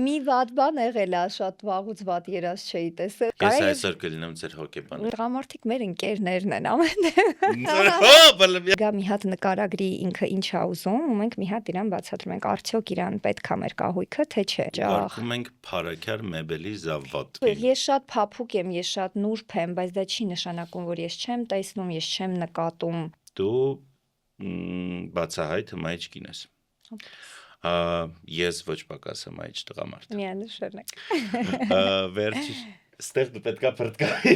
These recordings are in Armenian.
մի վատ բան եղել է, շատ վաղուց վատ երազ չէի տեսել։ Ես այսօր կլինեմ ձեր հոգեբանը։ Տղամարդիկ մեր ընկերներն են ամեն։ Գա մի հատ նկարագրի ինքը ինչ ա ուզում, ու մենք մի հատ իրան բացատրում ենք, արդյոք իրան պետք է մեր կահույքը, թե չէ։ Ուղարկում ենք Փարաքար մեբելի զավոդ։ Ես շատ փափուկ եմ, ես շատ նուրբ եմ, բայց դա չի նշանակում, որ ես չեմ տեսնում, ես չեմ նկատում։ Դու բացահայտ հմայիչ կին ես։ Ես ոչ պակաս հմայիչ տղամարդ։ Միանշանակ։ Վերջ ստեղ դու պետքա փրկայի։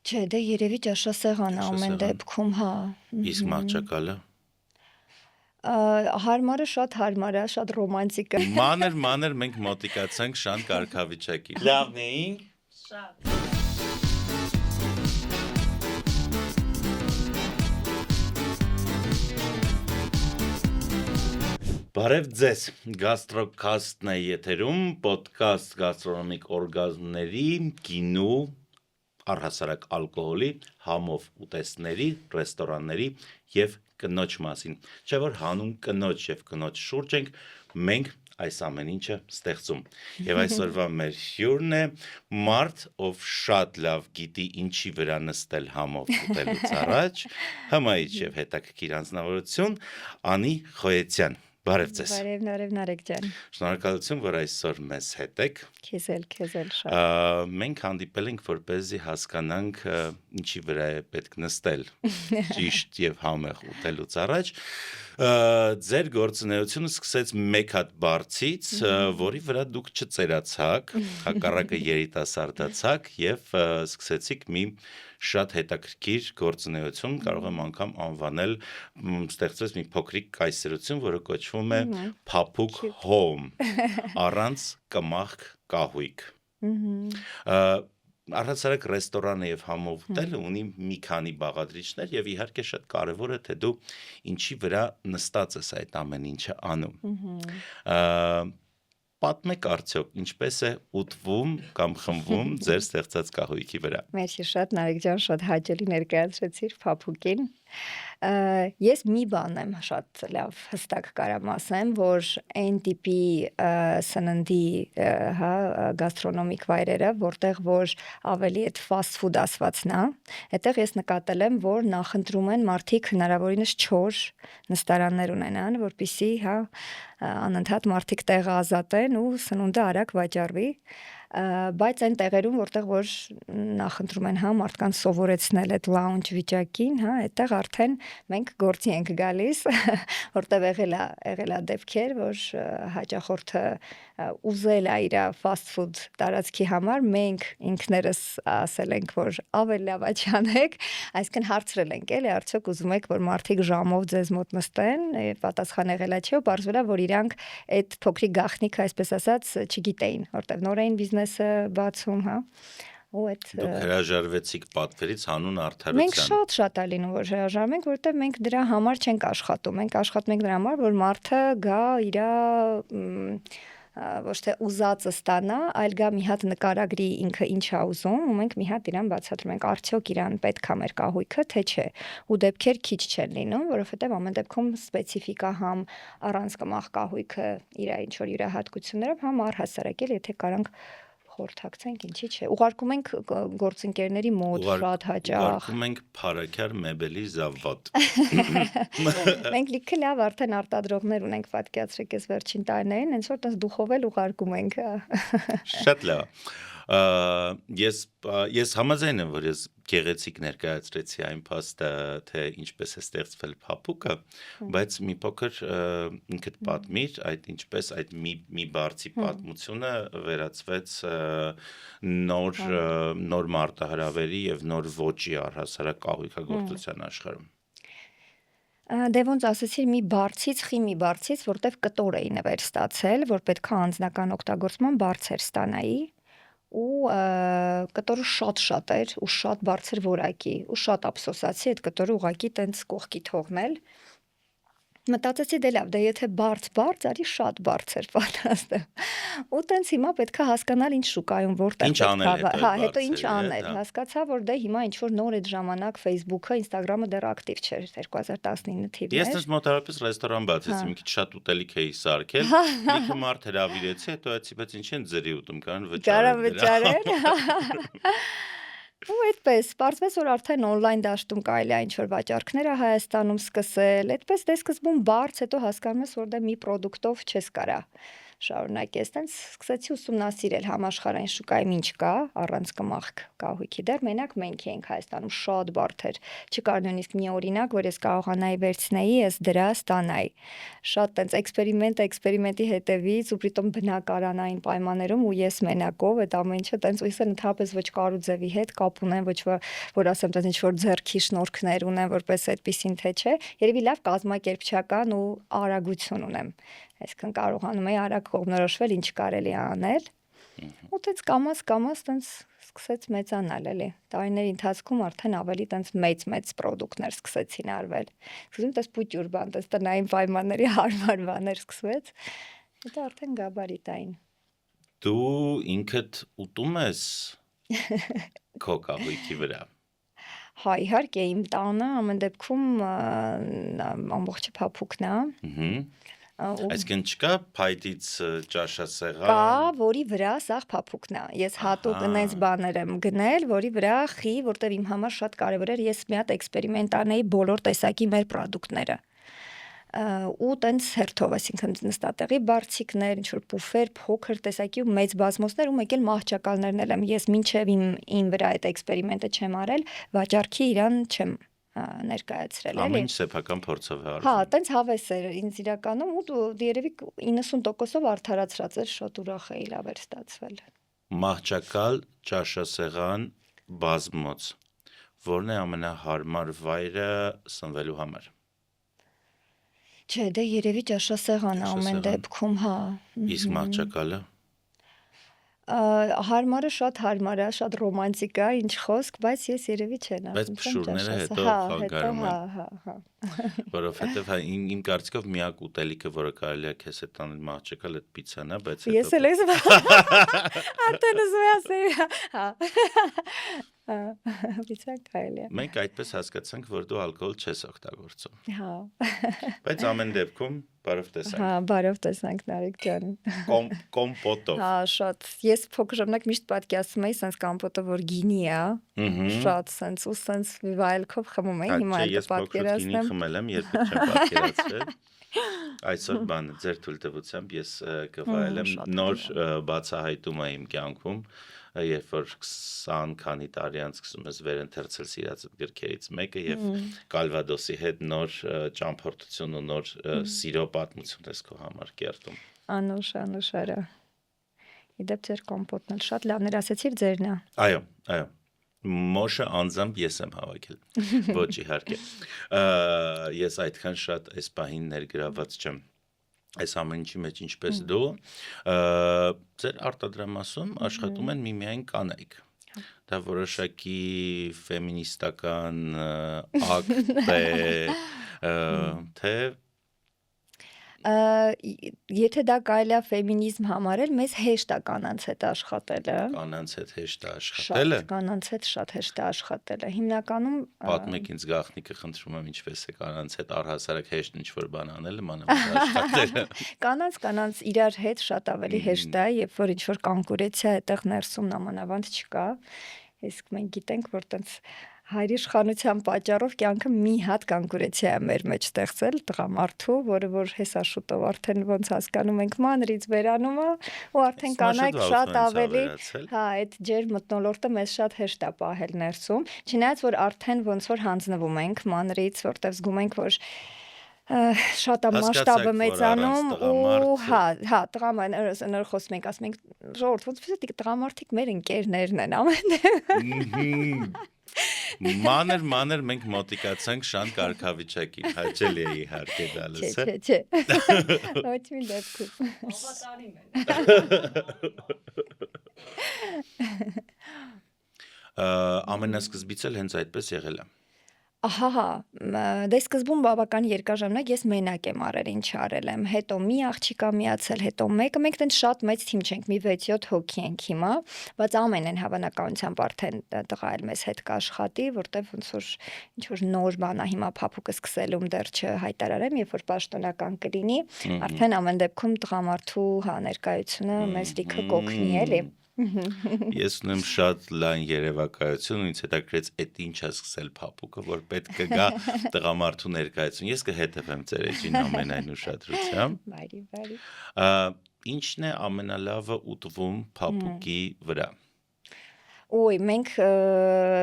Չէ, դե երևի ճաշասեղան ամեն դեպքում, հա։ Իսկ մահճակալը։ Հարմարը շատ հարմար է, շատ ռոմանտիկ է։ Մանր մենք մոտիկացանք Շան կարգավիճակի։ Լավն էինք։ Շատ։ Բարև ձեզ, գաստրոքաստն է եթերում, պոդքաստ գաստրոնոմիկ օրգազմների, գինու, առհասարակ ալկոհոլի, համով ուտեստների, ռեստորանների և կնոջ մասին, չէ որ հանուն կնոջ և կնոջ շուրջ ենք, մենք այս ամեն ինչը ստեղծում։ Եվ այսօրվա մեր հյուրն է մարդ, ով շատ լավ գիտի ինչի վրա նստել համով ուտելուց առաջ, հմայիչ և հետաքրքիր անձնավորություն, Անի Խոյեցյան։ Բարև ձեզ։ Բարև Նարեկ ջան։ Շնորհակալություն, որ այսօր մեզ հետ եք։ Քեզ էլ շատ։ Մենք հանդիպել ենք, որպեսզի հասկանանք ինչի վրա է պետք նստել ճիշտ եւ համեղ ուտելուց առաջ։ Ձեր գործունեությունը սկսեց մեկ հատ բարձից, որի վրա դուք չծերացաք, հակառակը երիտասարդացաք եւ սկսեցիք մի շատ հետաքրքիր գործունեություն, կարող եմ անգամ անվանել, ստեղծվեց մի փոքրիկ կայսրություն, որը կոչվում է Փափուկ Home, առանց կմախք կահույք։ Առհասարակ ռեստորանը եւ համով ուտելը ունի մի քանի բաղադրիչներ եւ իհարկե շատ կարեւոր է թե դու ինչի վրա նստած ես այդ ամեն ինչը անում։ Պատմեք արդյոք ինչպես է ուտվում կամ խմվում ձեր ստեղծած կահույքի վրա։ Մերսի շատ Նարեկ ջան, շատ հաճելի ներկայացրեցիր Փափուկին։ Ես մի բան եմ շատ լավ հստակ կարամ ասեմ, որ այն տիպի սննդի, հա, գաստրոնոմիկ վայրերը, որտեղ որ ավելի այդ fast food ասվածն է, այդտեղ ես նկատել եմ, որ նախընտրում են մարդիկ հնարավորինս չոր նստարաններ ունենան, որպեսզի, հա, անընդհատ մարդիկ տեղը ազատեն ու սնունդը արագ վաճառվի, բայց այն տեղերում, որտեղ որ նախընտրում են, հա, մարդկանց սովորեցնել այդ lounge վիճակին, հա, այդտեղ արդեն մենք գործի ենք գալիս, որտեղ եղել է դեպքեր, որ հաճախորդը ուզել է իր fast food տարածքի համար, մենք ինքներս ասել ենք, որ ավելի լավ է չանեք, այսինքն հարցրել ենք, էլի, արդյոք ուզում եք, որ մարդիկ ժամով ձեզ մոտ նստեն, պատասխան եղել է չէ, ու պարզվել է, որ իրանք այդ փոքրիկ գաղտնիքը, այսպես ասած, չգիտեին, որտեղ նոր էին բիզնեսը բացում, հա։ Դուք հրաժարվեցիք պատվերից հանուն արդարության։ Մենք շատ է լինում, որ հրաժարվենք, որովհետև մենք դրա համար չենք աշխատում։ Մենք աշխատում ենք դրա համար, որ մարդը գա իր ոչ թե ուզածը ստանա, այլ գա մի հատ նկարագրի ինքը ինչ ա ուզում, ու մենք մի հատ իրան բացատրում ենք, արդյոք իրան պետք է մեր կահույքը, թե չէ։ Ու դեպքեր քիչ չեն լինում, որովհետև ամեն դեպքում սպეციფիկ է համ առանց կմախ կահույքը իր ինչ որ յուրահատկություններով, համ առհասարակ էլ եթե կարանք խորհրդակցենք, ինչի՞ չէ։ Ուղարկում ենք գործընկերների մոտ շատ հաճախ։ Ուղարկում ենք Փարաքար մեբելի զավոդ։ Մենք լիքը լավ արդեն արտադրողներ ունենք, պատկերացրեք, այս վերջին տարիներին, հենց որ տես դուխով էլ ուղարկում ենք։ Շատ լավ։ Ես համաձայն եմ, որ ես գեղեցիկ ներկայացրեցի այն փաստը, թե ինչպես է ստեղծվել Փափուկը, բայց մի փոքր ինքդ պատմիր, այդ ինչպես այդ մի բարձի պատմությունը վերածվեց նոր մարտահրավերի եւ նոր ոճի առհասարակ կահույքագործության աշխարհում։ Դե ոնց ասեցի, մի բարձից, որտեվ կտոր էի նվեր ստացել, որ պետքա անձնական օգտագործման բարձր ստանայի, ու կտորը շատ էր ու շատ բարձր որակի ու շատ ափսոսացի այդ կտորը ուղակի տենց կողքի թողնել, Մտածեցի դե լավ, դե եթե բարձ, արի շատ բարձր պատրաստեմ։ Ու տենց հիմա պետքա հասկանալ ինչ շուկայում որտեղ Ինչ անել հետո այդ հա, հետո ինչ բարձրի, անել։ հա։ Հասկացա, որ դե հիմա ինչ որ նոր այդ ժամանակ Facebook-ը, Instagram-ը դեռ ակտիվ չէր 2019 թիվն Ես էր։ դες մոտավորապես ռեստորան բացեցի, մի քիչ շատ ուտելիք էի սարքել, լիքը մարդ հրավիրեցի, հետո այցի բայց ինչ են ձրի ուտում, կան վճարել։ Ու այդպես, պարզվեց, որ արդեն on-line դաշտում կարելի է ինչ-որ վաճառքները Հայաստանում սկսել, այդպես դե սկզբում բարձ, հետո հասկանում ես, որ դե մի պրոդուկտով չես կարա շարունակես, տենց սկսեցի ուսումնասիրել համաշխարհային շուկայում ինչ կա, առանց կմախք կահույքի դեռ մենակ մենք էինք Հայաստանում շատ բարդ էր, չկար նույնիսկ մի օրինակ, որ ես կարողանայի վերցնեի, ես դրա ստանայի, շատ տենց էքսպերիմենտի հետևից ու պրիտոմ բնակարանային պայմաններում ու ես մենակով այդ ամեն ինչը տենց ու ես ընդհանրապես ոչ կարու ձևի հետ կապ ունեմ, ոչ որ ասեմ տենց ինչ որ ձեռքի շնորհքներ ունեմ, որպես այդպեսին թե չէ, երևի լավ կազմակերպչական ու արագություն ունեմ, այսինքն կարողանում եի արագ կողմնորոշվել ինչ կարելի է անել, ու տենց կամաց տենց սկսեց մեծանալ էլի, տարիների ընթացքում արդեն ավելի տենց մեծ պրոդուկտներ սկսեցին արվել, սկսում տես պուճուր բան, տես տնային պայմանների հարմար բաներ սկսվեց, հետո արդեն գաբարիտային։ Դու ինքդ ուտում ես քո կահույքի վրա։ Հա, իհարկե իմ տանը ամեն դեպքում ամբողջը փափուկն է։ Այսինքն չկա փայտից ճաշասեղան։ Կա, որի վրա սաղ փափուկն է։ Ես հատուկ այնպես բաներ եմ գնել, որի վրա խի, որտեղ իմ համար շատ կարևոր էր, ես մի հատ էքսպերիմենտ անեի բոլոր տեսակի մեր պրոդուկտները։ Ու տենց հերթով, այսինքն նստատեղի բարձիկներ, ինչ որ պուֆեր, փոքր տեսակի ու մեծ բազմոցներ ու մեկ էլ մահճակալներն եմ։ Ես մինչև իմ վրա այդ էքսպերիմենտը չեմ արել, վաճառքի իրան չեմ ներկայացրել, էլի։ Ամեն ինչ սեփական փորձով է արվում։ Հա, տենց հավես էր ինձ իրականում ու երևի 90%-ով արդարացրած էր, շատ ուրախ էի, լավ էր ստացվել։ Մահճակալ, ճաշասեղան, բազմոց։ Որն է ամենահարմար վայրը սնվելու համար։ Չէ, դե երևի ճաշասեղանը ամեն դեպքում, հա։ Իսկ մահճակալը։ Հարմարը շատ հարմար է, շատ ռոմանտիկ է, ինչ խոսք, բայց ես երևի չեն Բայց փշուրները հետո խանգարում են։ Հա։ Որովհետև հա իմ կարծիքով միակ ուտելիքը, որը կարելի է քեզ հետ տանել մահճակալ, այդ պիցան է, բայց Ես էլ ես արդեն ուզում ասեի, հա։ Պիցան կարելի է։ Մենք այդպես հասկացանք, որ դու ալկոհոլ չես օգտագործում։ Հա։ Բայց ամեն դեպքում բարով տեսանք։ Հա, բարով տեսանք Նարեկ ջան։ Կոմպոտով։ Հա, շատ։ Ես փոքր ժամանակ միշտ պատկերացնում էի սենց կոմպոտը, որ գինի է։ Շատ սենց ու սենց վայելքով խմում էի, հիմա այդ պատկերացնեմ։ Ես խմել եմ, երբեք չեմ պատկերացրել։ Այսօր բանը ձեր թույլտվությամբ ես կվայելեմ նոր բացահայտում է իմ կյանքում, երբ որ 20 քանի տարի անց սկսում ես վերընթերցել սիրած գրքերից մեկը եւ Կալվադոսի հետ նոր ճամփորդություն ու նոր սիրո պատմություն ես քո համար կերտում։ Անուշարա։ Իդեպ ձեր կոմպոտն էլ շատ լավն էր, ասեցիր ձերն է։ Այո։ Մոշը անձամբ ես եմ հավաքել։ Ոչ իհարկե։ Ես այդքան շատ այս պահին ներգրաված չեմ այս ամեն ինչի մեջ ինչպես դու, ձեր արտադրամասում աշխատում են միմիայն կանայք։ Դա որոշակի ֆեմինիստական ակտ է, թե Եթե դա կարելի է ֆեմինիզմ համարել, մեզ հեշտ է կանանց հետ աշխատելը։ Կանանց հետ հեշտ է աշխատելը։ Կանանց հետ շատ հեշտ է աշխատելը։ Հիմնականում պատմեք ինձ գաղտնիքը, խնդրում եմ, ինչպես է կանանց հետ առհասարակ հեշտ ինչ-որ բան անելը, մանավանդ աշխատելը։ Կանանց իրար հետ շատ ավելի հեշտ է, երբ որ ինչ-որ կոնկուրենցիա այդտեղ ներսում նամանավանդ չկա։ Իսկ մենք գիտենք, որ տենց հայրիշխանության պատճառով կյանքը մի հատ կոնկուրենցիա է մեր մեջ ստեղծել տղամարդու, որը որ հեսա շուտով արդեն ոնց հասկանում ենք մանրից վերանում է ու արդեն կանայք շատ ավելի, հա, այդ ջեր մթնոլորտը մեզ շատ հեշտ է պահել ներսում, չնայած որ արդեն ոնց որ հանձնվում ենք մանրից, որտեղ զգում ենք, որ շատ ամասշտաբը մեծանում ու հա տղամաներ խոսում ենք ասում ենք ժողովուրդ ոնց որ տղամարդիկ մեր ընկերներն են ամեն Մանր մենք մոտիկացանք Շան կարգավիճակին, հաճելի է իհարկե դա լսել։ Չէ։ Ոչ մի դեպքում։ Հավատարիմ են։ Ամենասկզբից էլ հենց այդպես եղել է։ Ահա, դե սկզբում բավական երկար ժամանակ ես մենակ եմ արել, ինչ արել եմ, հետո մի աղջիկա միացել, հետո մեկը, մենք տենց շատ մեծ թիմ չենք, մի 6-7 հոգի ենք հիմա, բայց ամենեն հավանականությամբ արդեն տղա էլ մեզ հետ կաշխատի, որտեվ ոնց որ ինչ որ նոր բան է հիմա փափուկը սկսելում դեռ չհայտարարեմ, երբ որ պաշտոնական կլինի, արդեն ամեն դեպքում տղամարդու հա ներկայությունը մեզ լիքը կօգնի էլի։ Ես ունեմ շատ լայն երևակայություն, ինձ հետաքրքրեց այդ ինչ է սկսել փափուկը, որ պետք է գա տղամարդու ներկայություն։ Ես կհետևեմ ձեր էջին ամենայն ուշադրությամբ։ Բարի։ Ինչն է ամենալավը ուտվում փափուկի վրա։ Ոյ, մենք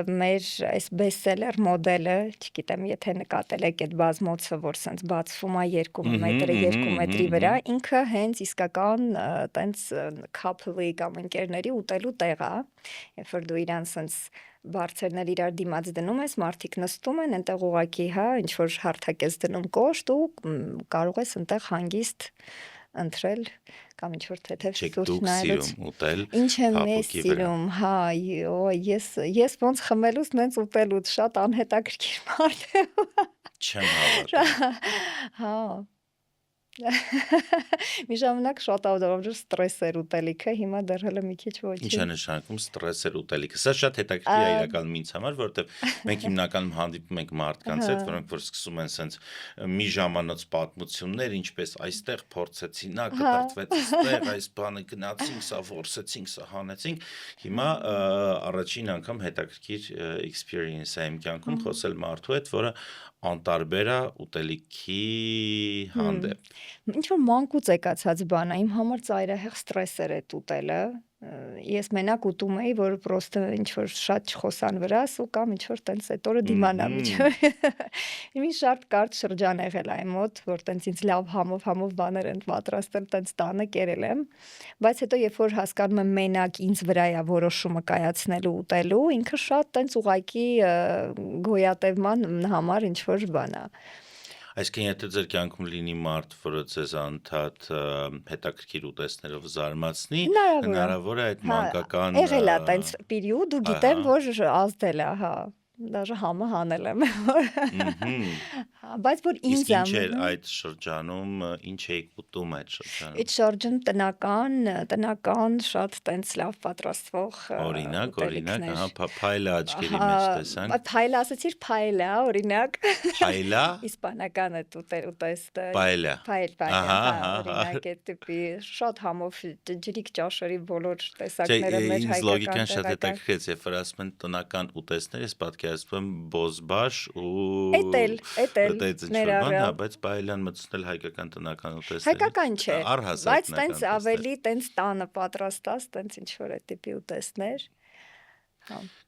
մեր այս բեսթսելեր մոդելը, չգիտեմ, եթե նկատել եք այդ բազմոցը, որ սենց բացվում է 2 մետրը 2 մետրի վրա, ինքը հենց իսկական տենց couple-ի կամ ընկերների ուտելու տեղ է, երբ որ դու իրան սենց բարձերներ իրար դիմաց դնում ես, մարդիկ նստում են, այնտեղ ուղակի, հա, ինչ որ հարթակ ես դնում կոշտ ու կարող ես այնտեղ հանգիստ ընտրել կամ ինչ որ թեթև սուրճ նայելուց ուտել ինչ եմ ես սիրում, հա, ես ոնց խմելուց նենց ուտելուց շատ անհետաքրքիր մարդ եմ։ Չեմ հավատում։ Հա։ Մի ժամանակ շատ ավդորով ստրես էր ուտելիքը, հիմա դեռ հələ մի քիչ ոչինչ։ Ինչ է նշանակում ստրես էր ուտելիքը։ Սա շատ հետաքրքիր է իրականում ինձ համար, որովհետև մենք հիմնականում հանդիպում ենք մարդկանց հետ, որոնք որ սկսում են սենց մի ժամանոց պատմություններ, ինչպես այստեղ փորձեցին, նա կտրտվեց այստեղ, այս բանը գնացինք, սա որսեցինք, սա հանեցինք։ Հիմա առաջին անգամ հետաքրքիր experience է իմ կյանքում խոսել մարդու հետ, որը անտարբեր է ուտելիքի հանդեպ։ Ինչ որ մանկուց եկացած բան է, իմ համար ծայրահեղ ստրես էր այդ ուտելը։ Ես մենակ ուտում էի, որ պրոստը ինչ որ շատ չխոսան վրաս ու կամ ինչ որ տենց այդ օրը դիմանամ մի շատ կարճ շրջան եղել այ մոտ, որ տենց ինձ լավ համով բաներ են պատրաստել, տենց տանը կերել եմ, բայց հետո երբ որ հասկանում եմ մենակ ինձ վրա է որոշումը կայացնելու ուտելու, ինքը շատ տենց ուղակի գոյատևման համար ինչ որ բան է։ Այսինքն եթե ձեր կյանքում լինի մարդ, որը ձեզ անդադ հետաքրքիր ուտեստներով զարմացնի, հնարավոր է այդ մանկական եղել է տենց պերիոդ ու գիտեմ, որ ազդել է, հա, даже համը հանել եմ, բայց որ ինձ Ինչ էր այդ շրջանում, ինչ էիք ուտում այդ շրջանում։ Այդ շրջան տնական շատ տենց լավ պատրաստվող Օրինակ, ահա, փայլա աչքերի մեջ տեսանք։ Փայլա ասացիր, փայլա, օրինակ։ Փայլա։ Իսպանական է ուտեստը։ Փայլա։ Փայլա, օրինակ այդ տիպի շատ համով ջրիկ ճաշերի բոլոր տեսակները մեր հայկական։ Ինձ լոգիկան շատ հետաքրքրեց, երբ որ ասում են տնական ուտեստներ, ես պատկերացնում եմ բոզբաշ ու ներառյալ, բայց պայելան մտցնել հայկական տնական ուտեստներ։ Հայկական չէ, բայց տենց ավելի տենց տանը պատրաստած, տենց ինչ որ այդ տիպի ուտեստներ։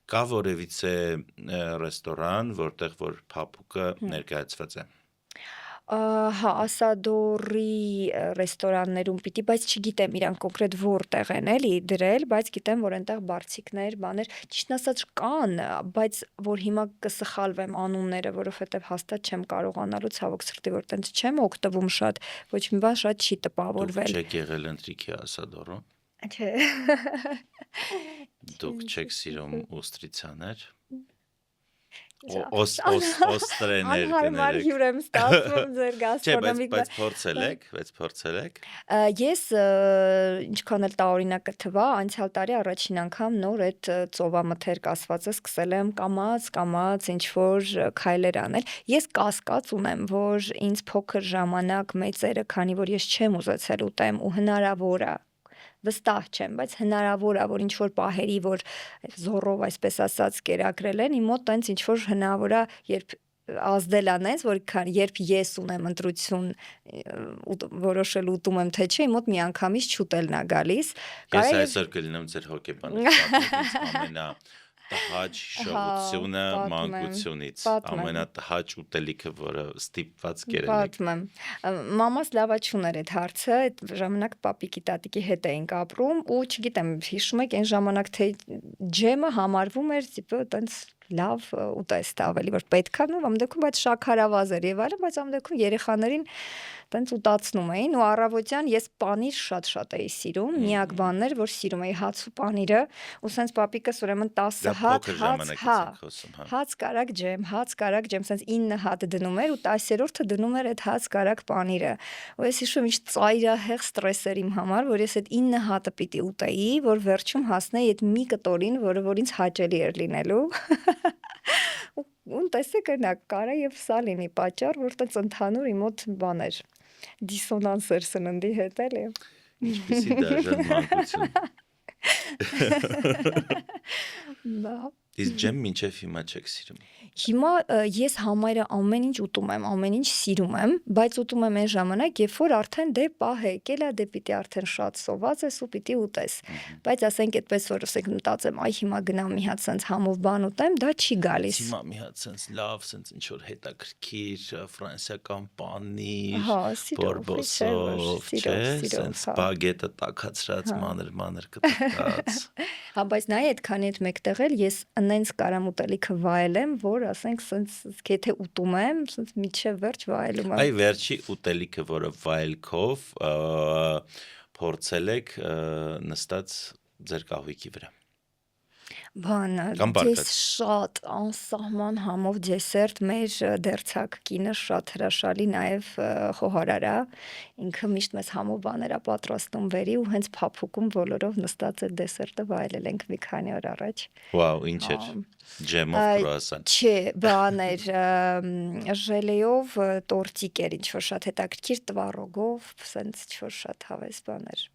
Կա որևիցե ռեստորան, որտեղ որ փափուկը ներկայացված է։ Հա, Ասադորի ռեստորաններում պիտի, բայց չգիտեմ իրան կոնկրետ որտեղ են էլի դրել, բայց գիտեմ, որ այնտեղ բարձիկներ, բաներ, ճիշտն ասած կան, բայց որ հիմա կսխալվեմ անունները, որովհետև հաստատ չեմ կարողանալու ցավոք սրտի, որ տենց չեմ օգտվում շատ, ոչ մի բան շատ չի տպավորվել։ Դուք չեք եղել ընտրիքի Ասադորում։ Չէ։ Դուք չեք սիրում ուստրիցաներ։ Օստրեներ Անհարմար հյուր եմ ստացվում ձեր գաստրոնոմիկ։ Բայց փորձել եք։ Ես ինչքան էլ տարօրինակը թվա, անցյալ տարի առաջին անգամ նոր այդ ծովամթերք ասվածը սկսել եմ կամաց ինչ որ քայլեր անել։ Ես կասկած ունեմ, որ ինձ փոքր ժամանակ մեծերը, քանի որ ես չեմ ուզեցել ուտեմ ու հնարավոր է վստահ չեմ, բայց հնարավոր է, որ ինչ որ պահերի, որ զորով այսպես ասած կերակրել են, իմ մոտ տենց ինչ որ հնարավոր է, երբ ազդել անես, որ երբ ես ունեմ ընտրություն որոշել ուտում եմ թե չէ, իմ մոտ միանգամից չուտելն է գալիս։ Ես այսօր կլինեմ ձեր հոգեբանը, ամենա տհաճ շողությունը մանկությունից, ամենատհաճ ուտելիքը, որը ստիպված կերել եք։ Պատմեմ։ Մամաս լավաչուն էր այդ հարցը, այդ ժամանակ պապիկի տատիկի հետ էինք ապրում ու չգիտեմ, հիշում եք այն ժամանակ թե ջեմը համարվում էր տիպը տենց լավ ուտեստ ավելի որ պետքա նույն դեպքում բայց շաքարավազ էր եւ այլն, բայց ամ դեպքում երեխաներին տենց ուտացնում էին ու առավոտյան ես պանիր շատ էի սիրում, միակ բանն էր, որ սիրում էի հաց ու պանիրը, ու սենց պապիկս ուրեմն 10 Դա հատ փոքր հաց, ժամանակից ենք խոսում, հա։ հաց կարակ ջեմ, սենց 9 հատ դնում էր ու 10-րդը դնում էր այդ հաց կարակ պանիրը։ Ու ես հիշում ինչ ծայրահեղ ստրես էր իմ համար, որ ես այդ 9 հատը պիտի ուտեի, որ վերջում հասնեի այդ մի կտորին, որ ինձ հաճելի էր լինելու։ Ու տեսեք նա կարա եւ սա լինի պատճառ, որ տենց ընդհանուր իմ մոտ բան էր դիսոնանս էր սննդի հետ էլի։ Ինչպեսի դաժան մանկություն։ Բա Իսկ ջեմ մինչև հիմա չեք սիրում։ Հիմա ես համարը ամեն ինչ ուտում եմ, ամեն ինչ սիրում եմ, բայց ուտում եմ այն ժամանակ, երբ որ արդեն դե պահ եկել է, դե պիտի արդեն շատ սոված ես ու պիտի ուտես։ Բայց ասենք այդպես որ ասենք մտածեմ, այ հիմա գնամ մի հատ սենց համով բան ուտեմ, դա չի գալիս։ Հիմա մի հատ սենց լավ, սենց ինչ որ հետաքրքիր ֆրանսիական պանիր, Հա, սիրով, բորբոսով, չէ, սենց բագետը տաքացրած մանր կտկած։ Հա, բայց նայ այդքանի հետ մեկտեղ էլ ես անենց կարամ ուտելիքը վայելեմ, որ ասենք սենց եթե ուտում եմ, սենց միջև վերջ վայելում եմ։ Այ վերջի ուտելիքը, որը վայելքով փորձել եք նստած ձեր կահույքի վրա։ Բանը, ես շատ անսահման համով դեսերտ մեր դերձակ կինը շատ հրաշալի նաև խոհարար է, ինքը միշտ մեզ համով բաներ է պատրաստում վերի ու հենց փափուկում բոլորով նստած այդ դեսերտը վայելել ենք մի քանի օր առաջ։ Վաու, ինչ էր։ Ջեմով կրուասան։ Չէ, բան էր ժելեով տորտիկ էր, ինչ որ շատ հետաքրքիր տվառոգով, սենց ինչ որ շատ հավես բան էր։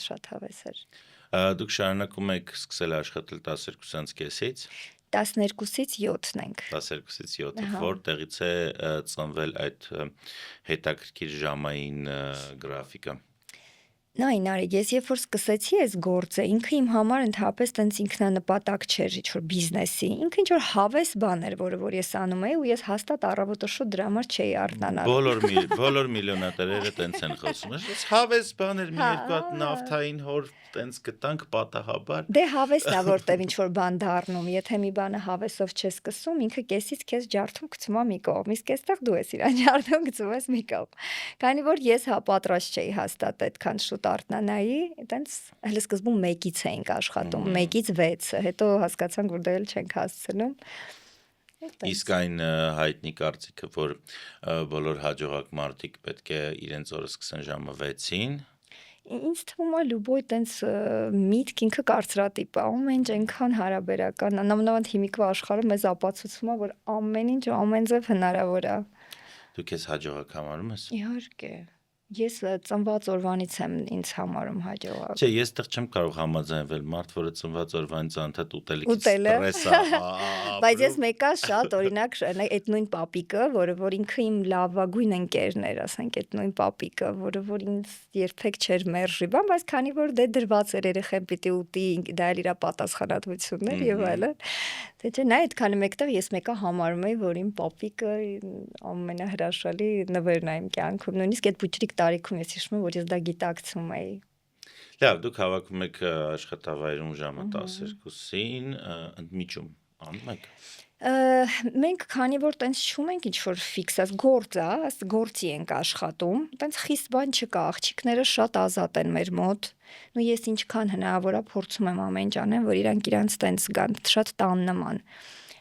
Շատ հավես էր։ Դուք շարունակում եք սկսել աշխատել 12-ից 12-ից 7-ն ենք։ 12-ից 7-ը, որտեղից է ծնվել այդ հետաքրքիր ժամային գրաֆիկը։ Նայ, Նարեկ, ես երբ որ սկսեցի այս գործը, ինքը իմ համար ընդհանրապես տենց ինքնանպատակ չէր, ինչ որ բիզնեսի, ինքը ինչ որ հավես բան էր, որ ես անում էի ու ես հաստատ առավոտը շուտ դրա համար չէի արթնանալ։ Բոլոր միլիոնատերերը տենց են խոսում, այս հավես բան էր, մի երկու հատ նավթային հոր տենց գտանք պատահաբար։ Դե հավեսն է, որտեվ ինչ որ բան դառնում, եթե մի բանը հավեսով չես սկսում, ինքը կեսից քեզ ջարդում գցում է մի կողմ, իսկ այստեղ դու ես իրան ջարդում գցում ես մի կողմ։ Քանի որ ես պատրաստ չէի հաստատ այդքան շուտ արթնանայի, այտենց հələ սկզբում 1-ից էինք աշխատում, 1-ից 6-ը, հետո հասկացանք, որ դա էլ չենք հասցնում։ Իսկ այն հայտնի կարծիքը, որ բոլոր հաջողակ մարդիկ պետք է իրենց օրը սկսեն ժամը 6-ին։ Ինձ թվում է լուբոյ տենց միտք ինքը կարծրատիպ է, ամեն ինչ այնքան հարաբերական է, նմանավանդ հիմիկվա աշխարհում մեզ ապացուցում է, որ ամեն ինչ ամեն ձև հնարավոր է։ Դու քեզ հաջողակ համարում ես։ Իհարկե։ Ես ծնված օրվանից եմ ինձ համարում հաջողակ։ Չէ, ես տեղ չեմ կարող համաձայնվել, մարդ, որը ծնված օրվանից անդադ ուտելիքից Ուտելը։ ստրես է։ Բայց ես մեկա շատ օրինակ այդ նույն պապիկը, որ ինքը իմ լավագույն ընկերն էր, ասենք այդ նույն պապիկը, որ ինձ երբեք չէր մերժի, բայց քանի որ դե դրված էր երեխան պիտի ուտի, դա էլ իր պատասխանատվությունն էր եւ այլն։ Դե չէ, նա այդքանը մեկտեղ ես մեկա համարում էի, որ իմ պապիկը ամենահրաշալի նվերն է իմ կյանքում, նույնիսկ այդ փուչրիկ տարիքում ես հիշում եմ, որ ես դա գիտակցում էի։ Լավ, դուք հավաքում եք աշխատավայրում ժամը 12-ին, ընդմիջում անում եք։ Մենք քանի որ տենց չունենք ինչ որ ֆիքսած գործ է, գործի ենք աշխատում, տենց խիստ բան չկա, աղջիկները շատ ազատ են մեր մոտ։ Ու ես ինչքան հնարավոր է փորձում եմ ամեն ինչ անեմ, որ իրանք տենց գան, շատ տան նման։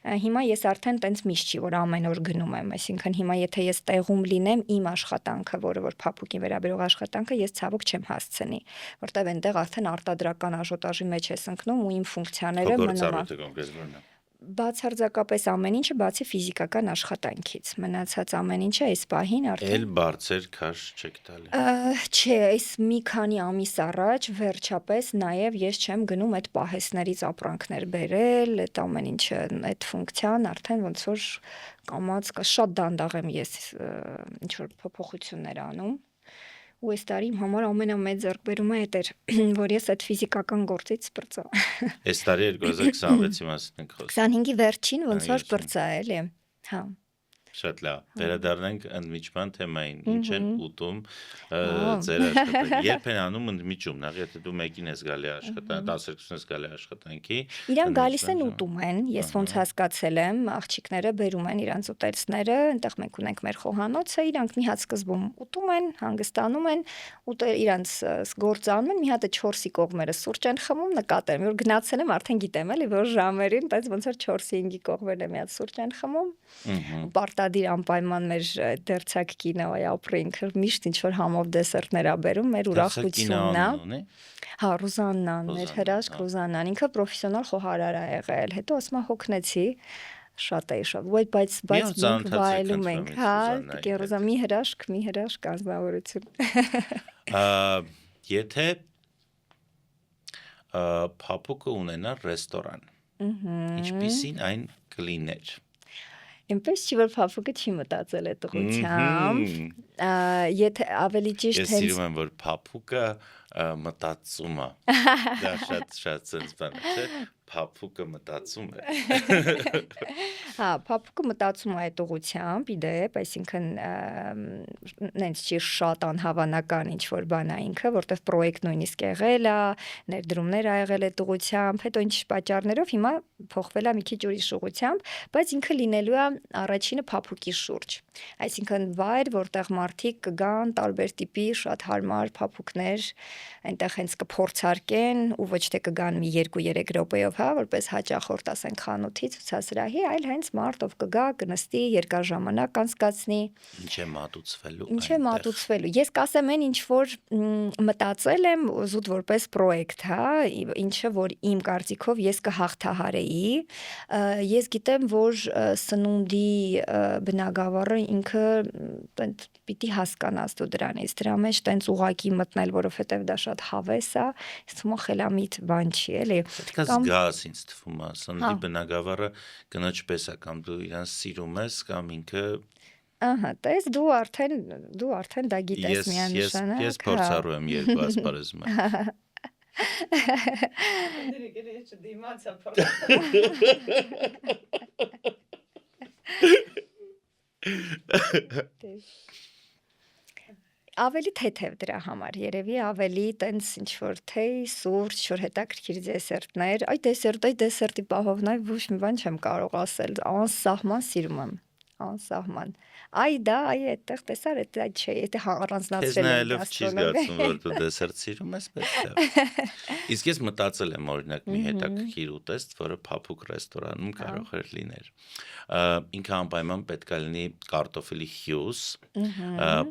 Հիմա ես արդեն տենց միշտ չի, որ ամեն օր գնում եմ, այսինքն հիմա եթե ես տեղում լինեմ, իմ աշխատանքը, որը որ փափուկին վերաբերող աշխատանքը, ես ցավոք չեմ հասցնի, որտեվ այնտեղ արդեն արտադրական աժոտաժի մեջ ես ընկնում ու իմ ֆունկցիաները մնում են։ Բացարձակապես ամեն ինչը բացի ֆիզիկական աշխատանքից, մնացած ամեն ինչը այս պահին արդեն Էլ բարձր քաշ չեք տալի։ Չէ, այս մի քանի ամիս առաջ վերջապես նաև ես չեմ գնում այդ պահեսներից ապրանքներ բերել, այդ ամեն ինչը, այդ ֆունկցիան արդեն ոնց որ կամած շատ դանդաղ եմ ես ինչ որ փոփոխություններ անում։ Ու այս տարի իմ համար ամենամեծ ձեռքբերումը այդ էր, որ ես այդ ֆիզիկական գործից սպրծա։ Այս տարի 2026-ի մասին ենք խոսում։ 25-ի վերջին ոնց որ սպրծա էլի։ Հա։ Շատ լավ։ Վերադառնանք ընդմիջման թեմային։ Ինչ են ուտում ձեր աշխատանքի։ Երբ են անում ընդմիջում, նախ եթե դու մեկին ես գալի աշխատանք, 12-ին ես գալի աշխատանքի։ Իրանք գալիս են ուտում են, ես ոնց հասկացել եմ, աղջիկները բերում են իրանց ուտելիքները, այնտեղ մենք ունենք մեր խոհանոցը, իրանք մի հատ սկզբում ուտում են, հանգստանում են, իրանց գործանում են, մի հատը 4-ի կողմերը սուրճ են խմում, նկատեմ, որ գնացել եմ, արդեն գիտեմ էլի, որ ժամերին, բայց ոնց որ 4-5-ի կողմերը մի հատ սուրճ են խմում։ Պարտադիր անպայման մեր դերձակ կինը ապրի ինքը միշտ ինչ որ համով դեսերտներ ա բերում, մեր ուրախությունն է։ Հա, Ռուզաննան, մեր հրաշք Ռուզաննան, ինքը պրոֆեսիոնալ խոհարար ա եղել, հետո ասма հոգնեցի, շատ էի շատ, բայց մենք վայելում ենք, հա, Ռուզա, մի հրաշք անձնավորություն։ Եթե փափուկը ունենա ռեստորան, ինչպիսին այն կլիներ։ Այնպես չի, որ փափուկը չի մտածել այդ ուղղությամբ, եթե ավելի ճիշտ Ես սիրում եմ, որ փափուկը մտածում է, դա շատ սենց բան է, չէ, փափուկը մտածում է։ Հա, փափուկը մտածում է այդ ուղղությամբ, իդեպ, այսինքն նենց չի շատ անհավանական ինչ-որ բան է ինքը, որտեղ պրոյեկտ նույնիսկ եղել է, ներդրումներ ա եղել այդ ուղղությամբ, հետո ինչ պատճառներով հիմա փոխվել է մի քիչ ուրիշ ուղղությամբ, բայց ինքը լինելու է առաջինը փափուկի շուրջ։ Այսինքն վայր, որտեղ մարդիկ կգան, տարբեր տիպի շատ հարմար փափուկներ, այնտեղ հենց կփորձարկեն ու ոչ թե կգան մի 2-3 րոպեով, հա, որպես հաճախորդ ասենք խանութի ցուցասրահի, այլ հենց մարդ ով կգա, կնստի, երկար ժամանակ անցկացնի։ Ինչ է մատուցվելու։ Ինչ է մատուցվելու։ Ես կասեմ այն ինչ որ մտածել եմ զուտ որպես պրոյեկտ, հա, ինչը որ իմ կարծիքով ես կհաղթահարեի։ Ես գիտեմ, որ սնունդի բնագավառը ինքը պիտի հասկանաս դու դրանից, դրա մեջ տենց ուղակի մտնել, որովհետև դա շատ հավես է, ես թվում է խելամիտ բան չի, էլի։ Պետք է զգաս ինձ թվում է, սննդի բնագավառը կնոջ պես է, կամ դու իրան սիրում ես, կամ ինքը Ահա, տես դու արդեն դա գիտես միանշանակ։ Ես փորձառու եմ երկու ասպարեզում։ Ավելի թեթև դրա համար, երևի ավելի տենց ինչ-որ թեյ, սուրճ, որ հետաքրքիր դեսերտներ, այ դեսերտի պահովն այ ոչ մի բան չեմ կարող ասել, անսահման սիրում եմ, անսահման, այ դա, այ այդտեղ տեսար, այդ չէ, եթե առանձնացրել եմ գաստրոնոմիա։ Քեզ նայելով չի զգացում, որ դու դեսերտ սիրում ես, պետք։ Իսկ ես մտածել եմ օրինակ մի հետաքրքիր ուտեստ, որը փափուկ ռեստորանում կարող էր լինել։ Ինքը անպայման պետք է լինի կարտոֆիլի հյուս,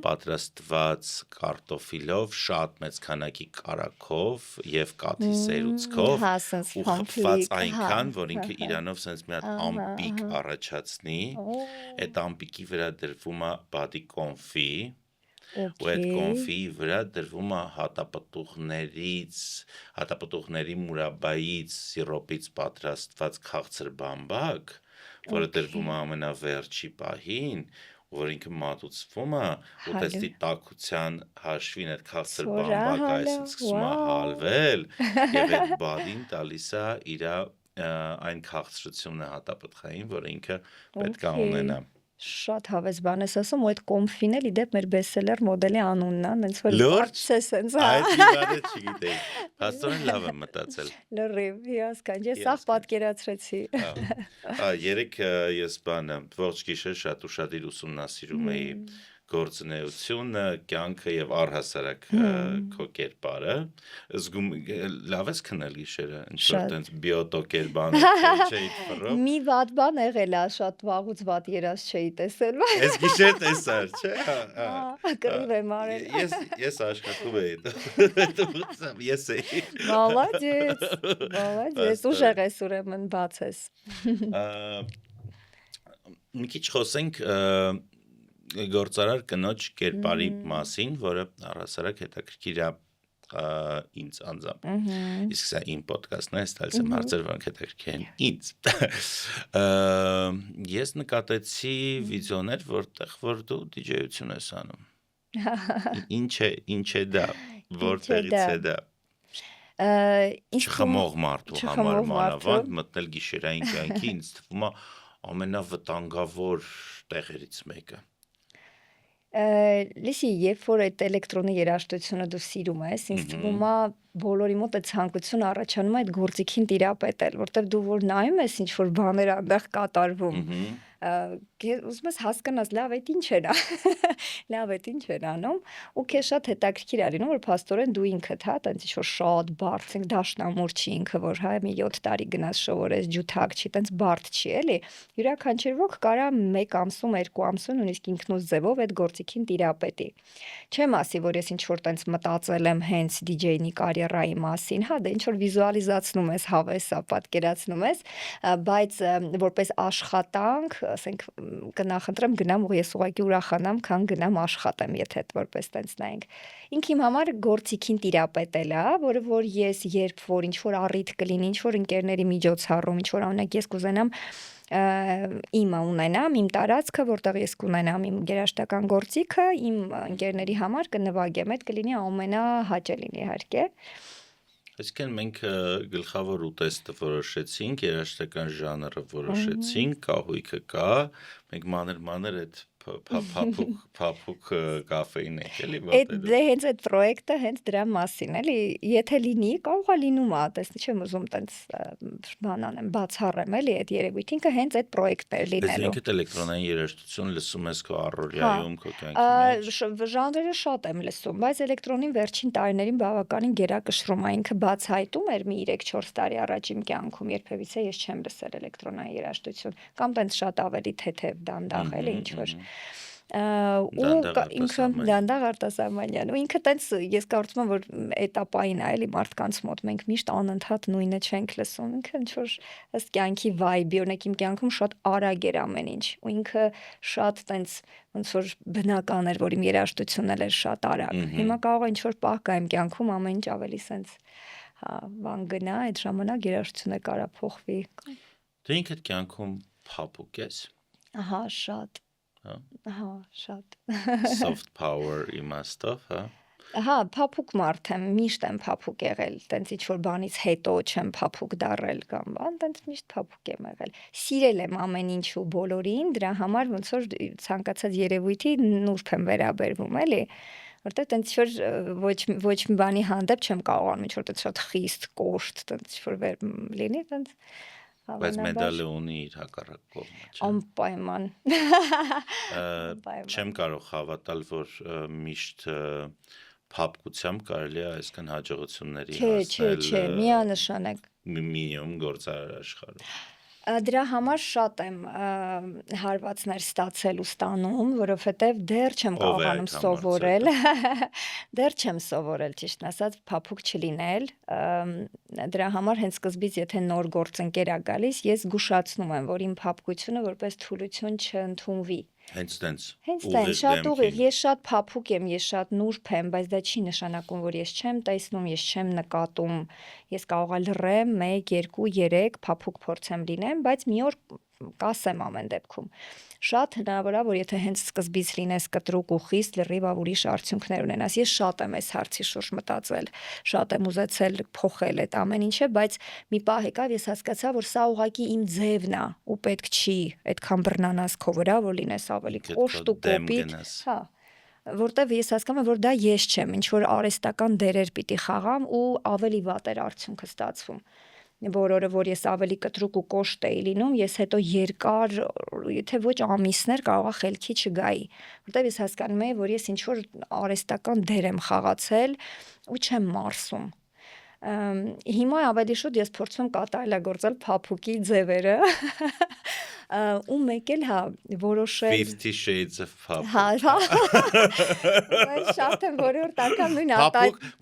պատրաստված կարտոֆիլով, շատ մեծ քանակի կարագով եւ կաթի սերուցքով, ու խփված այնքան, որ ինքը իրանով sense մի հատ ամպիկ առաջացնի, այդ ամպիկի վրա դրվում է բադի կոնֆի, ու այդ կոնֆի վրա դրվում է հատապտուղների մուրաբայից, սիրոպից պատրաստված քաղցր բամբակ, որը դրվում է ամենավերջի պահին, որ ինքը մատուցվում է, ուտեստի տաքության հաշվին այդ քաղցր բամբակը այսպես սկսում է հալվել, եւ այդ բադին տալիս է իր այն քաղցրությունը հատապտղային, որը ինքը պետք է ունենա։ Շատ հավես բան ես ասում, ու այդ կոնֆին էլ իդեպ մեր բեսելեր մոդելի անունն է, նենց որ բարձ է սենց, հա։ Այդ բանը չգիտեի։ Հաստորեն լավ եմ մտածել։ Լրիվ, հիասքանչ, ես սաղ պատկերացրեցի։ Երեք ես բանը ողջ գիշեր շատ ուշադիր ուսումնասիրում էի գործունեությունը, կյանքը եւ առհասարակ քո կերպարը, զգում լավ ես քնել գիշերը, ինչ որ տենց բիոտոկեր բանը չէի ֆռում։ Մի վատ բան եղել է, շատ վաղուց վատ երազ չէի տեսել։ Այս գիշեր տեսար, չէ՞։ Կռիվ եմ արել։ Ես աշխատում էի։ Ես էի։ Մալադես, ուժեղ ես ուրեմն բաց ես։ Մի քիչ խոսենք գործարար կնոջ կերպարի մասին, որը առհասարակ հետաքրքիր է ինձ անձամբ։ Իսկ սա իմ ոդքասթն է, ստալիս եմ հարցեր, որոնք հետաքրքիր են ինձ։ Ես նկատեցի վիդեոներ, որտեղ որ դու դիջեյություն ես անում։ Ինչ է դա, որտեղից է դա։ Չխմող մարդու համար մանավանդ մտնել գիշերային կյանքի, ինձ թվում է ամենավտանգավոր տեղերից մեկը։ Լիսի, երբ որ այդ էլեկտրոնի երաժշտությունը դու սիրում ես, ինձ թվում է բոլորի մոտ այդ ցանկությունը առաջանում է այդ գործիքին տիրապետել, որտեվ դու որ նայում ես ինչ որ բաներ այնտեղ կատարվում, ուզում ես հասկանաս, լավ այդ ինչ են, լավ այդ ինչ են անում, ու քեզ շատ հետաքրքիր է լինում, որ փաստորեն դու ինքդ, հա, տենց ինչ որ շատ բարդ, դաշնամուր չի ինքը, որ հա մի 7 տարի գնաց սովորես, ջութակ չի, տենց բարդ չի, էլի։ Յուրաքանչյուր ոք կարա 1 ամսում, 2 ամսում նույնիսկ ինքնուց ձևով այդ գործիքին տիրապետի։ Չեմ ասի, որ ես ինչ որ տենց մտածել եմ հենց DJ-ի կարիերայի մասին, հա, դե ինչ որ վիզուալիզացնում ես, հավեսա, պատկերացնում ես, բայց որպես աշխատանք, ասենք կնախընտրեմ գնամ ու ես ուղղակի ուրախանամ, քան գնամ աշխատեմ, եթե որպես տենց նայենք։ Ինքը իմ համար գործիքին տիրապետել է, որը որ ես երբ որ ինչ որ առիթ կլինի, ինչ որ ընկերների միջոցառում, ինչ որ անունակ ես կուզենամ իմը ունենամ, իմ տարածքը, որտեղ ես կունենամ իմ երաժշտական գործիքը, իմ ընկերների համար կնվագեմ, այդ կլինի ամենահաճելին իհարկե։ Այսինքն մենք գլխավոր ուտեստը որոշեցինք, երաժշտական ժանրը որոշեցինք, կահույքը կա, մենք մանր այդ փափուկ կաֆեին եք էլի վատերում։ Դե հենց այդ պրոյեկտը հենց դրա մասին էլի, եթե լինի, կարող է լինում է, տեսնի չեմ ուզում տենց բան անեմ, բացառեմ էլի այդ երևույթին, ինքը հենց այդ պրոյեկտն էր լինելու։ Դες ինքդ էլեկտրոնային երաժշտություն լսում ես քո առօրյայում, քո կյանքի մեջ։ Ժանրերը շատ եմ լսում, բայց էլեկտրոնին վերջին տարիներին բավականին գերակշռում է, ինքը բացահայտում էր մի 3-4 տարի առաջ իմ կյանքում, երբևիցե ես չեմ լսել էլեկտրոնային երաժշտություն, կամ տենց շատ ավելի թեթև դանդաղ էլի ինչ որ ու ինքը դանդաղ արտասահմանյան ու ինքը տենց ես կարծում եմ որ էտապային է էլի մարդկանց մոտ մենք միշտ անընդհատ նույնը չենք լսում ինքը ինչ որ ըստ կյանքի վայբի օրինակ իմ կյանքում շատ արագ էր ամեն ինչ ու ինքը շատ տենց ոնց որ բնական էր որ իմ երաժշտությունն էլ էր շատ արագ հիմա կարող է ինչ որ պահ կա իմ կյանքում ամեն ինչ ավելի սենց հա բան գնա այդ ժամանակ երաժշտությունը կարա փոխվի դու ինքդ կյանքում փափուկ ես ահա շատ Ահա, շատ։ Soft power իմաստով, հա։ Ահա, փափուկ մարդ եմ, միշտ եմ փափուկ եղել, տենց ինչ որ բանից հետո չեմ փափուկ դառել կամ բան, տենց միշտ փափուկ եմ եղել։ Սիրել եմ ամեն ինչ ու բոլորին, դրա համար ոնց որ ցանկացած երևույթի նուրբ եմ վերաբերվում, էլի։ Որտեղ տենց ոչ մի բանի հանդեպ չեմ կարողանում ինչ որ տենց շատ խիստ կոշտ, տենց ինչ որ լինի, տենց Բայց մեդալը ունի իր հակառակ կողմը, չէ՞։ Անպայման։ Չեմ կարող հավատալ, որ միշտ փափկությամբ կարելի է այսքան հաջողությունների հասնել։ Չէ, միանշանակ։ Մինիմում գործարար աշխարհում։ Դրա համար շատ եմ հարվածներ ստացել ու ստանում, որովհետև դեռ չեմ կարողանում սովորել։ Դեռ չեմ սովորել, ճիշտն ասած, փափուկ չլինել։ Դրա համար հենց սկզբից, եթե նոր գործընկեր է գալիս, ես զգուշացնում եմ, որ իմ փափկությունը որպես թուլություն չընդունվի։ Հենց տենց։ Հենց տենց, շատ ուղիղ, ես շատ փափուկ եմ, ես շատ նուրբ եմ, բայց դա չի նշանակում, որ ես չեմ տեսնում, ես չեմ նկատում, ես կարող եմ լռեմ 1, 2, 3 փափուկ փորձեմ լինեմ, բայց մի օր կասեմ ամեն դեպքում։ Շատ հնարավոր է, որ եթե հենց սկզբից լինես կտրուկ ու խիստ լրիվ ուրիշ արդյունքներ ունենաս։ Ես շատ եմ այս հարցի շուրջ մտածել, շատ եմ ուզեցել փոխել այդ ամեն ինչը, բայց մի պահ եկավ ես հասկացա, որ սա ուղղակի իմ ձևն է ու պետք չի այդքան բռնանաս քո վրա, որ լինես ավելի կոշտ ու կոպիտ։ Հա որտեվ ես հասկանում եմ, որ դա ես չեմ, ինչ որ արհեստական դերեր պիտի խաղամ ու ավելի վատ էր արդյունքը ստացվում։ Որը որ ես ավելի կտրուկ ու կոշտ էի լինում, ես հետո երկար, եթե ոչ ամիսներ կարողա խելքի չգայի, որտեվ ես հասկանում եի, որ ես ինչ որ արհեստական դեր եմ խաղացել ու չեմ մարսում։ Հիմա ավելի շուտ ես փորձում կատարելագործել փափուկի ձևերը ու մեկ էլ հա որոշել 50 Shades of Փափուկ։ Հա։ Բայց շատ եմ որորդ անգամ նույն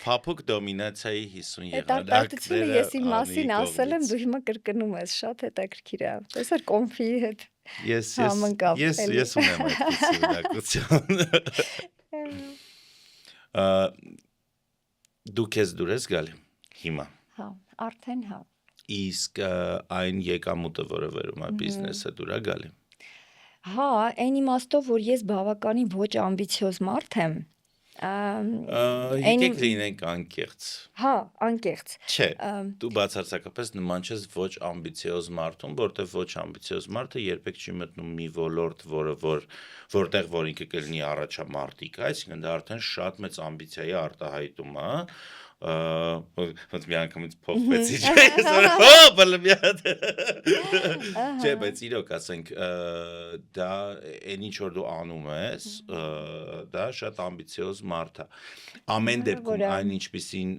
Փափուկ դոմինացիայի 50 եղանակները ես իմ մասին ասել եմ, դու հիմա կրկնում ես, շատ հետաքրքիր է։ Տեսար կոնֆի հետ։ Ես ունեմ այդպիսի ունակություն։ Դու քեզ դուր ես գալի հիմա։ Հա, արդեն հա։ Իսկ այն եկամուտը, որը վերում է բիզնեսը դուր է գալի։ Հա, այն իմաստով, որ ես բավականին ոչ ամբիցիոզ մարդ եմ, Եկեք լինենք անկեղծ։ Հա, անկեղծ։ Չէ, դու բացարձակապես նման չես ոչ ամբիցիոզ մարդուն, որտեղ ոչ ամբիցիոզ մարդը երբեք չի մտնում մի ոլորտ, որտեղ որ ինքը կլինի առաջամարտիկ, այսինքն դա արդեն շատ մեծ ամբիցիայի արտահայտում է, ոնց մի անգամից փոխվեցի, չէ, բայց իրոք ասենք դա այն ինչ որ դու անում ես, դա շատ ամբիցիոզ մարդ է։ Ամեն դեպքում այն ինչպիսին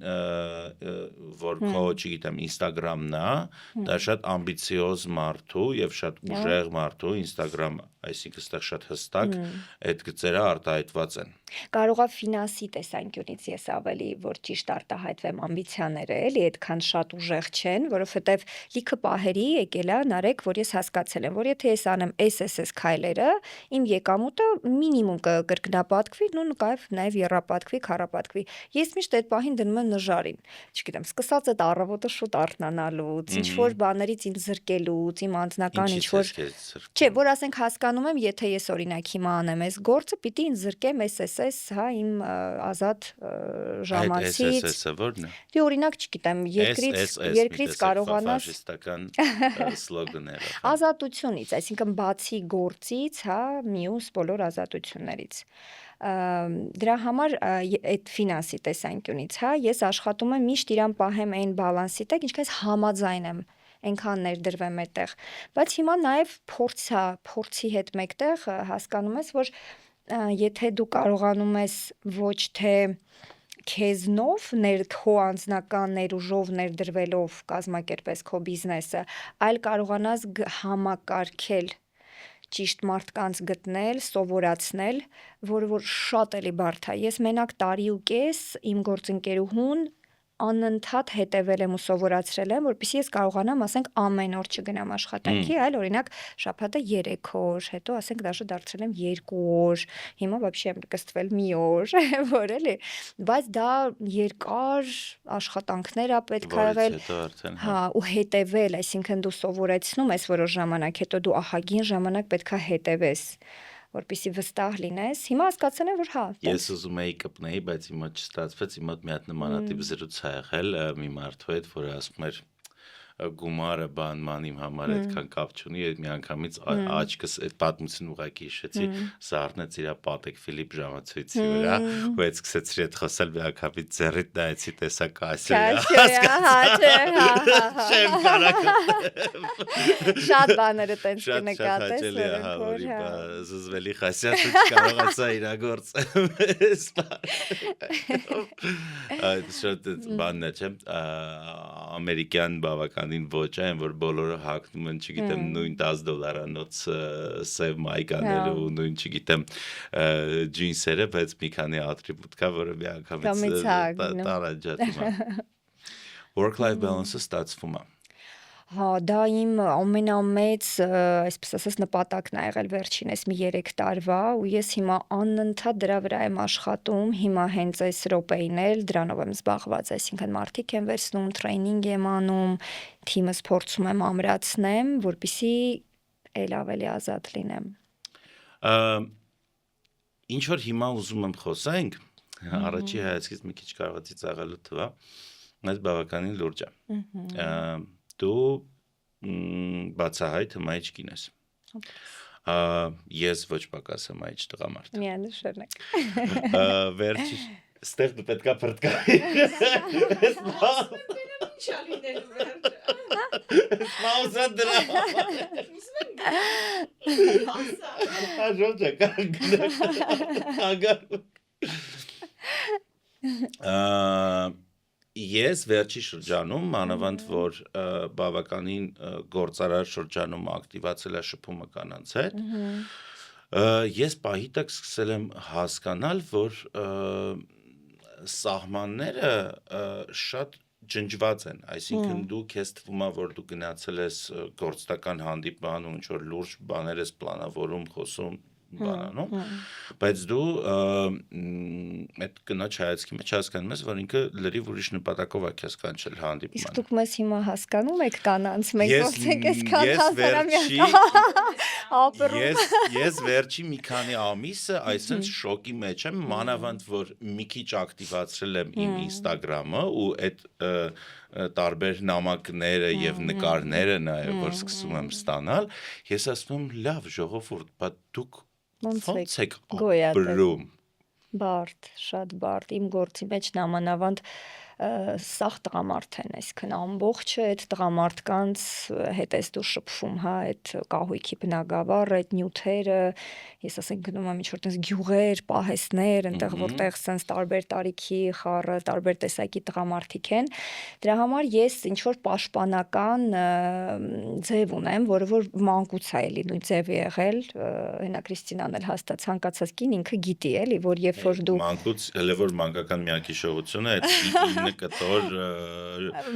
որ քո, չգիտեմ, Instagram-ն է, դա շատ ամբիցիոզ մարդու եւ շատ ուժեղ մարդու Instagram-ը, այսինքն այստեղ շատ հստակ այդ գծերը արտահայտված են։ Կարող է ֆինանսի տեսանկյունից ես ավելի որ ճիշտ արտահայտվեմ ամբիցիաները, էլի այդքան շատ ուժեղ չեն, որովհետև լիքը պահերի եկել է նարեկ, որ ես հասկացել եմ, որ եթե ես անեմ այս քայլերը, իմ եկամուտը մինիմում կկրկնապատկվի, նաև եռապատկվի, քառապատկվի։ Ես միշտ այդ պահին դնում եմ նժարին, չգիտեմ, սկսած այդ առավոտը շուտ արթնանալուց, ինչ որ բաներից ինձ զրկելուց, իմ անձնական ինչ որ չէ, որ ասենք հասկանում եմ, եթե ես օրինակ հիմա անեմ այս գործը, պիտի ինձ զրկեմ այս, հա, իմ ազատ ժամանցից։ Այս որն է։ Դե օրինակ, չգիտեմ, երկրից կարողանաս ֆաշիստական սլոգաները։ Ազատությունից, այսինքն բացի գործից, հա, մյուս բոլոր ազատություններից։ Դրա համար այդ ֆինանսի տեսանկյունից, հա, ես աշխատում եմ միշտ իրան պահեմ այն բալանսի տակ, ինչքան համաձայն եմ այնքան ներդրվեմ այդտեղ, բայց հիմա նաև փորձի հետ մեկտեղ հասկանում ես, որ եթե դու կարողանում ես ոչ թե քեզնով քո անձնական ներուժով ներդրվելով կազմակերպես քո բիզնեսը, այլ կարողանաս համակարգել ճիշտ մարդկանց գտնել, սովորացնել, որը որ շատ էլի բարդ է։ Ես մենակ տարի ու կես իմ գործընկերուհուն անընդհատ հետևել եմ ու սովորացրել եմ, որպեսզի ես կարողանամ, ասենք, ամեն օր չգնամ աշխատանքի, այլ օրինակ շաբաթը 3 օր, հետո ասենք դաժե դարձրել եմ 2 օր, հիմա вообще եմ կստվել մի օր, որ էլի, բայց դա երկար աշխատանքներ է պետք է եղել, հա, ու հետևել, այսինքն դու սովորեցնում ես որոշ ժամանակ, հետո դու ահագին ժամանակ պետք է հետևես, որպեսզի վստահ լինես։ Հիմա հասկացել եմ, որ հա։ Ես ուզում էի կպնեի, բայց հիմա չստացվեց, հիմա մի հատ նմանատիպ զրույց ա եղել մի մարդու հետ, որը ասում էր գումարը բանման իմ համար այդքան կապ չունի, այդ մի անգամից աչքս այդ պատմությունը ուղղակի հիշեցի, սառնեց իր Պատեկ Ֆիլիպ ժամացույցի վրա, ու այդ սկսեցի այդ խոսել մի անգամից ձեռիդ նայեցի տեսա կասի։ Չեմ կարող։ Շատ բաները տենց կնկատես, որ զզվելի խասյաթը չկարողացա իրագործել։ Այդ շատ բանն է, չէ՞, ամերիկյան բավականին ոչ այն, որ բոլորը հագնում են, չգիտեմ, նույն $10 սև մայկաները ու նույն, չգիտեմ, ջինսերը, բայց մի քանի ատրիբուտ կա, որը մի անգամից տարանջատում է։ Work-life balance-ը ստացվում է։ Հա, դա իմ ամենամեծ, այսպես ասած, նպատակն է եղել վերջինս մի 3 տարվա, ու ես հիմա անընդհատ դրա վրա եմ աշխատում, հիմա հենց այս րոպեին էլ դրանով եմ զբաղված, այսինքն մարդիկ եմ վերցնում, տրեյնինգ եմ անում, թիմս փորձում եմ ամրացնեմ, որպեսզի էլ ավելի ազատ լինեմ։ Ինչ որ հիմա ուզում եմ խոսենք, առաջի հայացքից մի քիչ կարող է ծիծաղալու թվա, բայց բավականին լուրջ է։ Դու բացահայտ հմայիչ կին ես։ Ես ոչ պակաս հմայիչ տղամարդ։ Միանշանակ։ Վերջի ստեղ դու պետքա փրկայի։ Ինչա լինելու վերջը։ Մաուսա դրա։ Աժոջա կանգնա։ Ես վերջի շրջանում, մանավանդ որ բավականին գործարար շրջանում ակտիվացել է շփումը կանանց հետ, ես պահի տակ սկսել եմ հասկանալ, որ սահմանները շատ ջնջված են, այսինքն դու քեզ թվում է, որ դու գնացել ես գործնական հանդիպման ու ինչ որ լուրջ բաներ ես պլանավորում, խոսում, բանանում, բայց դու այդ կնոջ հայացքի մեջ հասկանում ես, որ ինքը լրիվ ուրիշ նպատակով է քեզ կանչել Իսկ հանդիպման։ դուք մեզ հիմա հասկանում եք կանանց մեկ Ես- ոնց եք այս ես կանանց Ես վերջի մի քանի ամիսը այսպես շոկի մեջ եմ, մանավանդ որ մի քիչ ակտիվացրել եմ իմ Instagram-ը ու այդ տարբեր նամակները եւ նկարները նաեւ որ սկսում եմ ստանալ, ես ասում եմ լավ ժողովուրդ, բայց դուք Ոնց ոնց եք գոյատել։ ապրում։ Բարդ, շատ բարդ։ Իմ գործի մեջ նամանավանդ սաղ տղամարդ են, այսքան ամբողջը այդ տղամարդկանց հետ ես դու շփվում, հա, այդ կահույքի բնագավառը, այդ նյութերը, ես ասենք գնում եմ ինչ-որ տես գյուղեր, պահեսներ, այնտեղ որտեղ սենց տարբեր տարիքի խառը, տարբեր տեսակի տղամարդիկ են։ Դրա համար ես ինչ-որ պաշտպանական ձև ունեմ, որը որ մանկուց է էլի նույն ձև եղել, հենա Կրիստինան էլ հաստատ ցանկացած կին ինքը գիտի էլի, որ երբ որ դու մանկուց հələ որ մանկական միակիշողությունը այդ կտոր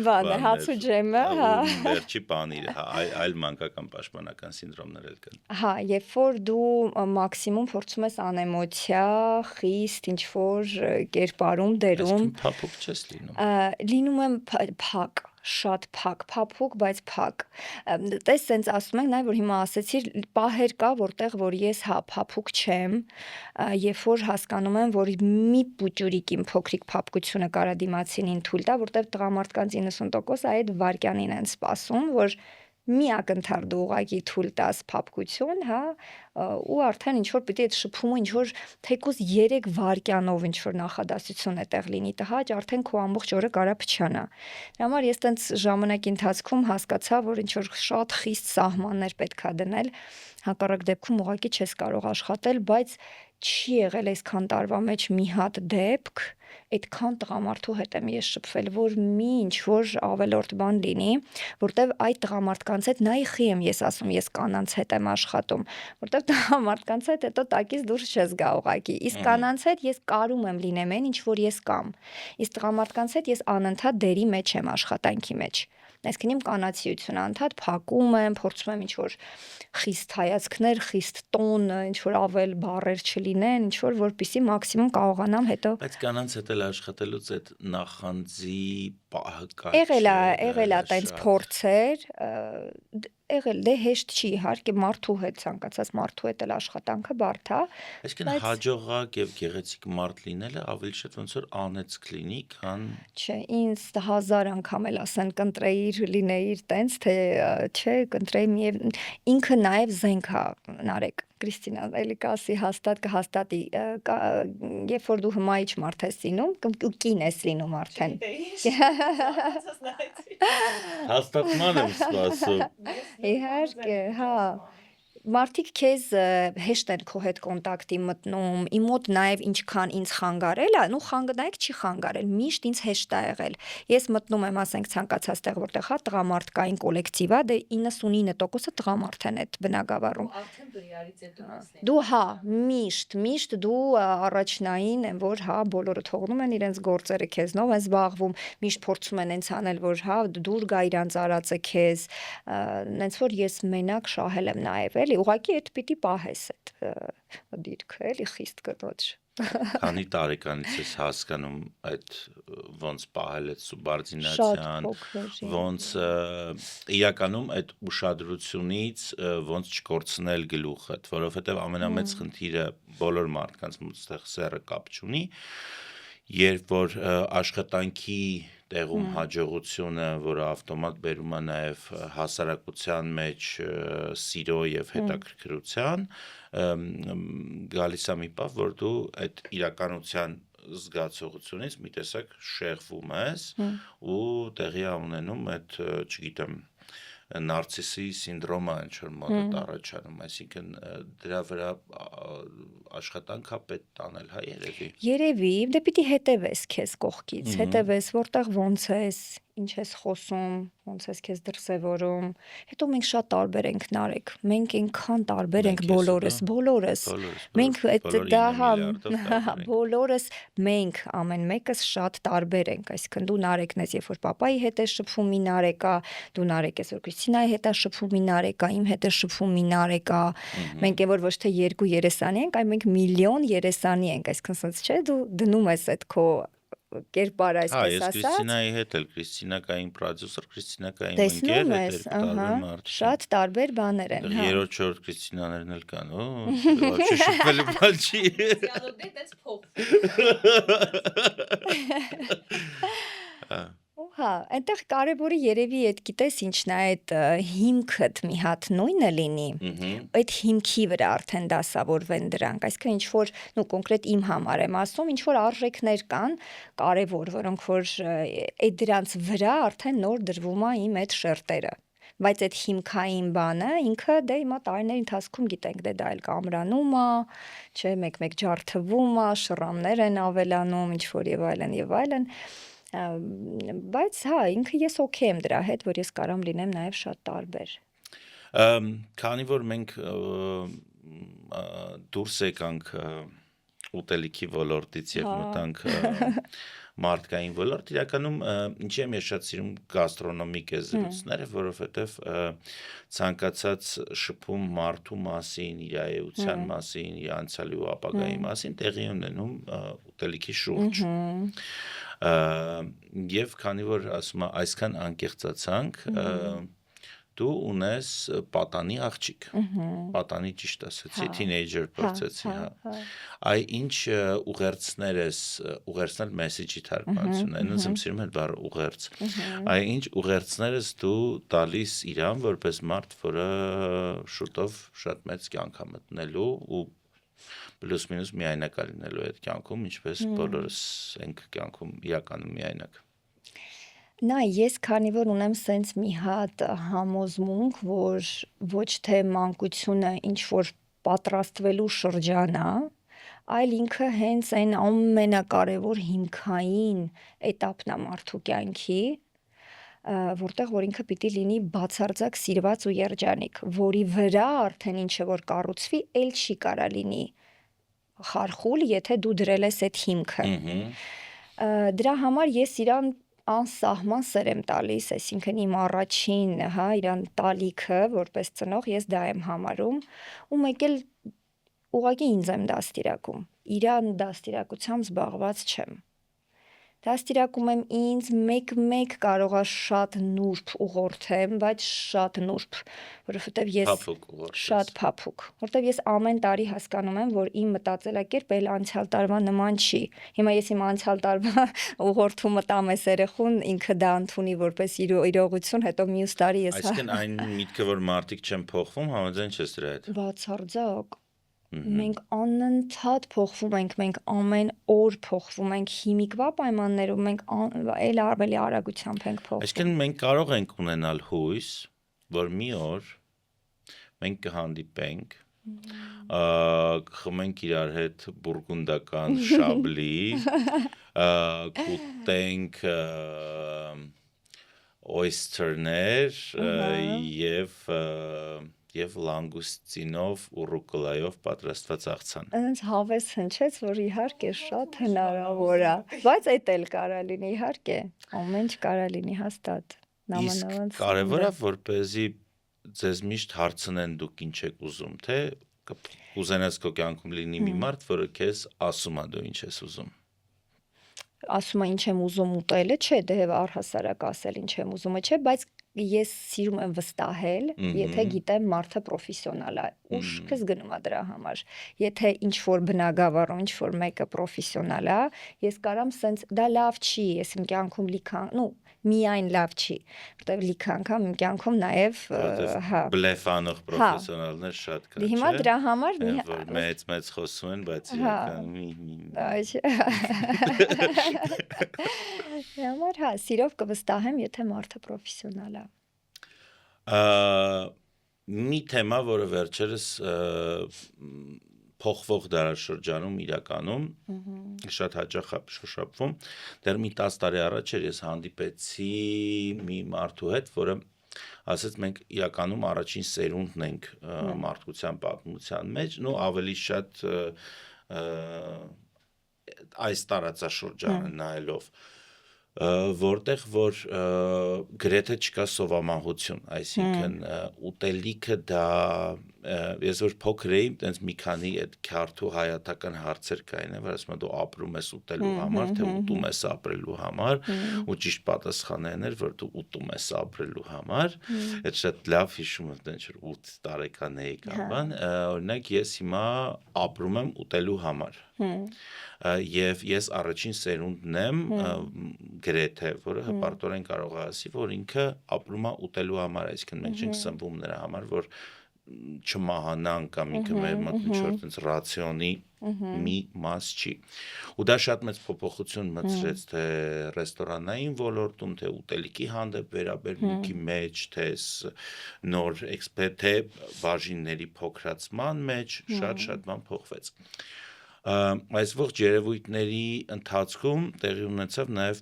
բանը հաց ու ջեմը, հա։ Վերջի բանիրը, այլ մանկական պաշտպանական սինդրոմներ էլ կան։ Հա, երբ որ դու մաքսիմում փորձում ես անեմոցիա, խիստ ինչ որ կերպարում դերում, Այսինքն փափուկ չես լինում։ լինում եմ փակ, շատ փափուկ, բայց փակ։ Տես սենց ասում ենք նաև որ հիմա ասեցիր պահեր կա որտեղ որ ես հա փափուկ չեմ, երբ որ հասկանում եմ որ մի պուճուրիկ իմ փոքրիկ փափկությունը կարա դիմացինին թույլ տա, որտեղ տղամարդկանց 90% այդ վարքյանին են սպասում, որ մի ակնթար դու ուղակի թույլ տաս փափկություն, հա, ու արդեն ինչ որ պիտի այդ շփումը ինչ որ թեկուզ 3 վայրկյանով ինչ որ նախադասություն է տեղ լինի տհաճ, արդեն քո ամբողջ օրը կարա փչանա։ Դրա համար ես տենց ժամանակի ընթացքում հասկացա, որ ինչ որ շատ խիստ սահմաններ պետքա դնել, հակառակ դեպքում ուղղակի չես կարող աշխատել, բայց չի եղել այսքան տարվա մեջ մի հատ դեպք, այդքան տղամարդու հետ եմ ես շփվել, որ մի ինչ որ ավելորդ բան լինի, որտեվ այդ տղամարդկանց հետ նայխի եմ ես ասում, ես կանանց հետ եմ աշխատում, որտեվ տղամարդկանց հետ հետո տակից դուրս չես գա ուղակի, իսկ կանանց հետ ես կարում եմ լինեմ այն ինչ որ ես կամ, իսկ տղամարդկանց հետ ես անընդհատ դերի մեջ եմ աշխատանքի մեջ։ Այսինքն իմ կանացիությունը անդադ փակում եմ, փորձում եմ ինչ որ խիստ հայացքներ, խիստ տոն, ինչ որ ավել բառեր չլինեն, ինչ որ որպեսի մաքսիմում կարողանամ հետո։ Բայց կանանց հետ էլ աշխատելուց այդ նախանձի պահը կա։ Եղել է տենց փորձեր, եղել դե հեշտ չի, իհարկե մարդու հետ ցանկացած մարդու հետ էլ աշխատանքը բարդ է։ Այսինքն հաջողակ եւ գեղեցիկ մարդ լինելը ավելի շատ ոնց որ անեծք լինի, քան Չէ, ինձ 1000 անգամ էլ ասեն կընտրեիր, լինեիր տենց, թե չէ, կընտրեի միև ինքը նաև զենք է, Նարեկ Կրիստինան էլի կասի հաստատ կհաստատի, երբ որ դու հմայիչ մարդ ես լինում, ու կին ես լինում արդեն։ հաստատման եմ սպասում։ Իհարկե, հա։ Մարդիկ քեզ հեշտ են քո հետ կոնտակտի մտնում, իմ մոտ նաև ինչքան ինձ խանգարել է, նու նայեք չի խանգարել, միշտ ինձ հեշտ է եղել։ Ես մտնում եմ, ասենք ցանկացած տեղ որտեղ հա տղամարդկային կոլեկտիվ է, դե 99%-ը տղամարդ են այդ բնակավարում։ Արդեն դու իրարից հետո հասնի։ Դու հա, միշտ դու առաջնային են, որ հա բոլորը թողնում են իրենց գործերը քեզնով են զբաղվում, միշտ փորձում են հենց անել, որ հա դուր գա իրանց արածը քեզ, նենց որ ես մենակ շահել եմ նաև էլի, ուղղակի այդ պիտի պահես այդ դիրքը էլի խիստ կնոջ։ Քանի տարեկանից ես հասկանում այդ ոնց պահել այդ Շատ սուբարդինացիան, փոքր։ ոնց իրականում այդ ուշադրությունից ոնց չկորցնել գլուխդ, որովհետև ամենամեծ խնդիրը բոլոր մարդկանց մոտ սերը կապ չունի, երբ որ աշխատանքի տեղում հաջողությունը, որը ավտոմատ բերում է նաև հասարակության մեջ սիրո եւ հետաքրքրության, գալիս է մի պահ, որ դու այդ իրականության զգացողությունից մի տեսակ շեղվում ես ու տեղի է ունենում այդ, չգիտեմ, նարցիսի սինդրոմը ինչ որ մոտ առաջանում, այսինքն դրա վրա աշխատանքա պետք տանել, հա երևի։ Երևի, դե պիտի հետևես քեզ կողքից, հետևես որտեղ ոնց ես, ինչ ես խոսում, ոնց ես քեզ դրսևորում։ Հետո մենք շատ տարբեր ենք Նարեկ։ Մենք այնքան տարբեր ենք բոլորս։ Մենք դա բոլորս մենք ամեն մեկս շատ տարբեր ենք, այսինքն դու Նարեկն ես, երբ որ papayi հետ ես շփվում մի Նարեկ կա, դու Նարեկ ես, որ Կրիստինայի հետ ես շփվում մի Նարեկ կա, իմ հետ ես շփվում մի Նարեկ կա։ Մենք որ ոչ թե երկու երեսանի ենք, այլ մենք միլիոն երեսանի ենք, այսինքն ասած չէ, դու դնում ես այդ քո կերպարը այսպես ասած։ Ես Կրիստինայի հետ էլ, Կրիստինա կա իմ պրոդյուսեր, Կրիստինա կա իմ ընկեր, հետ տարբեր մարդ։ Շատ տարբեր բաներ են, հա։ Երրորդ չորրորդ Կրիստինաներն էլ կան, вообще շփվելու բան չի։ Դիալոգը դες փոխ։ Հա, այնտեղ կարևորը երևի այդ գիտես ինչն է, այդ հիմքդ մի հատ նույնը լինի, այդ հիմքի վրա արդեն դասավորվեն դրանք, այսինքն ինչ որ, նու կոնկրետ իմ համար եմ ասում, ինչ որ արժեքներ կան, կարևոր, որոնք որ այդ դրանց վրա արդեն նոր դրվում է իմ այդ շերտերը, բայց այդ հիմքային բանը ինքը դե հիմա տարիների ընթացքում գիտենք, դե դա էլ կամրանում է, չէ, մեկ-մեկ ջարդվում է, շռամներ են ավելանում, ինչ որ եւ այլն բայց հա ինքը ես օքեյ եմ դրա հետ որ ես կարամ լինեմ նաև շատ տարբեր քանի որ մենք դուրս եկանք ուտելիքի ոլորտից եւ մտանք մարդկային ոլորտ իրականում ինչի եմ ես շատ սիրում գաստրոնոմիկ զրույցները որովհետեւ ցանկացած շփում մարդու մասին իր էության մասին իր անցյալի ու ապագայի մասին տեղի ունենում ուտելիքի շուրջ Եվ քանի որ ասում այսքան անկեղծացանք դու ունես պատանի աղջիկ պատանի ճիշտ ասեցի թինեյջեր process-ի հա այ ինչ ուղերձներ մեսեջի թարգմանություն են ինձ սիրում է բառը ուղերձ այ ինչ ուղերձներ ես դու տալիս իրան որպես մարդ որը շուտով շատ մեծ կյանք է մտնելու ու պլյուս մինուս միայնակ լինելու այդ կյանքում, ինչպես բոլորս ենք կյանքում իրականում միայնակ։ Նա ես քանի որ ունեմ սենց մի հատ համոզմունք, որ ոչ թե մանկությունը ինչ որ պատրաստվելու շրջան է, այլ ինքը հենց այն ամենակարևոր հիմքային էտապն է մարդու կյանքի, որտեղ որ ինքը պիտի լինի բացարձակ սիրված ու երջանիկ, որի վրա արդեն ինչը որ կառուցվի, էլ չի կարա լինի խարխուլ, եթե դու դրել ես այդ հիմքը։ Դրա համար ես իրան անսահման սեր եմ տալիս, այսինքն իմ առաջին, հա, իրան տալիքը, որպես ծնող, ես դա եմ համարում, ու մեկ էլ ուղղակի ինձ եմ դաստիարակում։ Իրան դաստիարակությամբ զբաղված չեմ։ Դաստիարակում եմ ինձ մեկ կարողա շատ նուրբ ուղղորդեմ, բայց շատ նուրբ, որովհետև ես շատ փափուկ, որովհետև ես ամեն տարի հասկանում եմ, որ իմ մտածելակերպը էլ անցյալ տարվա նման չի։ Հիմա ես իմ անցյալ տարվա ուղղորդումը տամ ես երեխուն, ինքը դա ընդունի որպես իրողություն, հետո մյուս տարի ես Այսինքն այն միտքը, որ մարդիկ չեն փոխվում, համաձայն չես դրա հետ։ Բացարձակ Մենք անընդհատ փոխվում ենք, մենք ամեն օր փոխվում ենք հիմիկվա պայմաններում, մենք էլ ավելի արագությամբ ենք փոխվում։ Այսինքն մենք կարող ենք ունենալ հույս, որ մի օր մենք կհանդիպենք, կխմենք իրար հետ բուրգունդական շաբլի, կուտենք oyster-ներ եւ լանգուստինով ու ռուկոլայով պատրաստված աղցան։ Այնց հավես հնչեց, որ իհարկե շատ հնարավոր է, բայց այդ էլ կարա լինի, իհարկե, ամեն ինչ կարա լինի հաստատ։ Իսկ կարևոր է, որպեսզի ձեզ միշտ հարցնեն դուք ինչ եք ուզում, թե կուզենաս քո կյանքում լինի մի մարդ, որը քեզ ասում է դու ինչ ես ուզում։ Ասում է ինչ եմ ուզում ուտելը, չէ, դե առհասարակ ասել ինչ եմ ուզումը, չէ, բայց ես սիրում եմ վստահել, եթե գիտեմ մարդը պրոֆեսիոնալ է, ուշքս գնում է դրա համար։ Եթե ինչ որ բնագավառում, ինչ որ մեկը պրոֆեսիոնալ է, ես կարամ սենց դա լավ չի, ես իմ կյանքում լիքան, միայն լավ չի, որտեղ լիք անգամ իմ կյանքում նաև հա բլեֆանող պրոֆեսիոնալներ շատ կան։ Հիմա դրա համար որ մեծ խոսում են, բայց Համար հա, սիրով կվստահեմ, եթե մարդը պրոֆեսիոնալ է։ Մի թեմա, որը վերջերս փոխվող դարաշրջանում իրականում շատ հաճախ է շոշափվում դեռ մի 10 տարի առաջ ես հանդիպեցի մի մարդու հետ, որը ասեց մենք իրականում առաջին սերունդն ենք մարդկության պատմության մեջ, ու ավելի շատ այս տարածաշրջանը նայելով որտեղ որ գրեթե չկա սովամահություն, այսինքն ուտելիքը դա ես որ փոքր էի, տենց մի քանի այդ քյարթու հայատական հարցեր կային, որ ասում դու ապրում ես ուտելու համար, թե ուտում ես ապրելու համար, ու ճիշտ պատասխանն էր, որ դու ուտում ես ապրելու համար, այդ շատ լավ հիշում եմ, տենց որ 8 տարեկան էի կապան, օրինակ ես հիմա ապրում եմ ուտելու համար եւ ես առաջին սերունդն եմ գրեթե, որը հպարտորեն կարող է ասի, որ ինքը ապրում է ուտելու համար, այսինքն մենք չենք սնվում նրա համար, որ չմահանան կամ ինքը մեր մոտ ինչ-որ տենց ռացիոնի մի մաս չի։ Ու դա շատ մեծ փոփոխություն մտցրեց թե ռեստորանային ոլորտում, թե ուտելիքի հանդեպ վերաբերմունքի մեջ, թե նոր թե բաժինների փոքրացման մեջ շատ բան փոխվեց։ Այս ողջ երևույթների ընթացքում տեղի ունեցավ նաև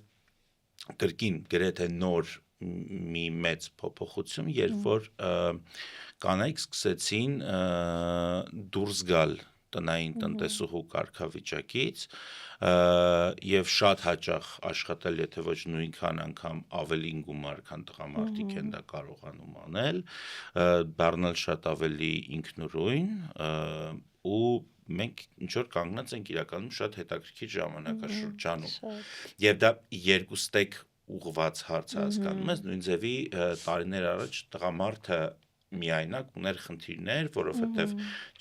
կրկին գրեթե նոր մի մեծ փոփոխություն, երբ որ կանայք սկսեցին դուրս գալ տնային տնտեսուհու կարգավիճակից եւ շատ հաճախ աշխատել, եթե ոչ նույնքան անգամ ավելին գումար, քան տղամարդիկ են դա կարողանում անել, դառնալ շատ ավելի ինքնուրույն ու մենք ինչ-որ կանգնած ենք իրականում շատ հետաքրքիր ժամանակաշրջանում եւ դա երկու ստեկ ուղված հարց հասկանում ես նույն ձևի տարիներ առաջ տղամարդը միայնակ ուներ խնդիրներ, որովհետև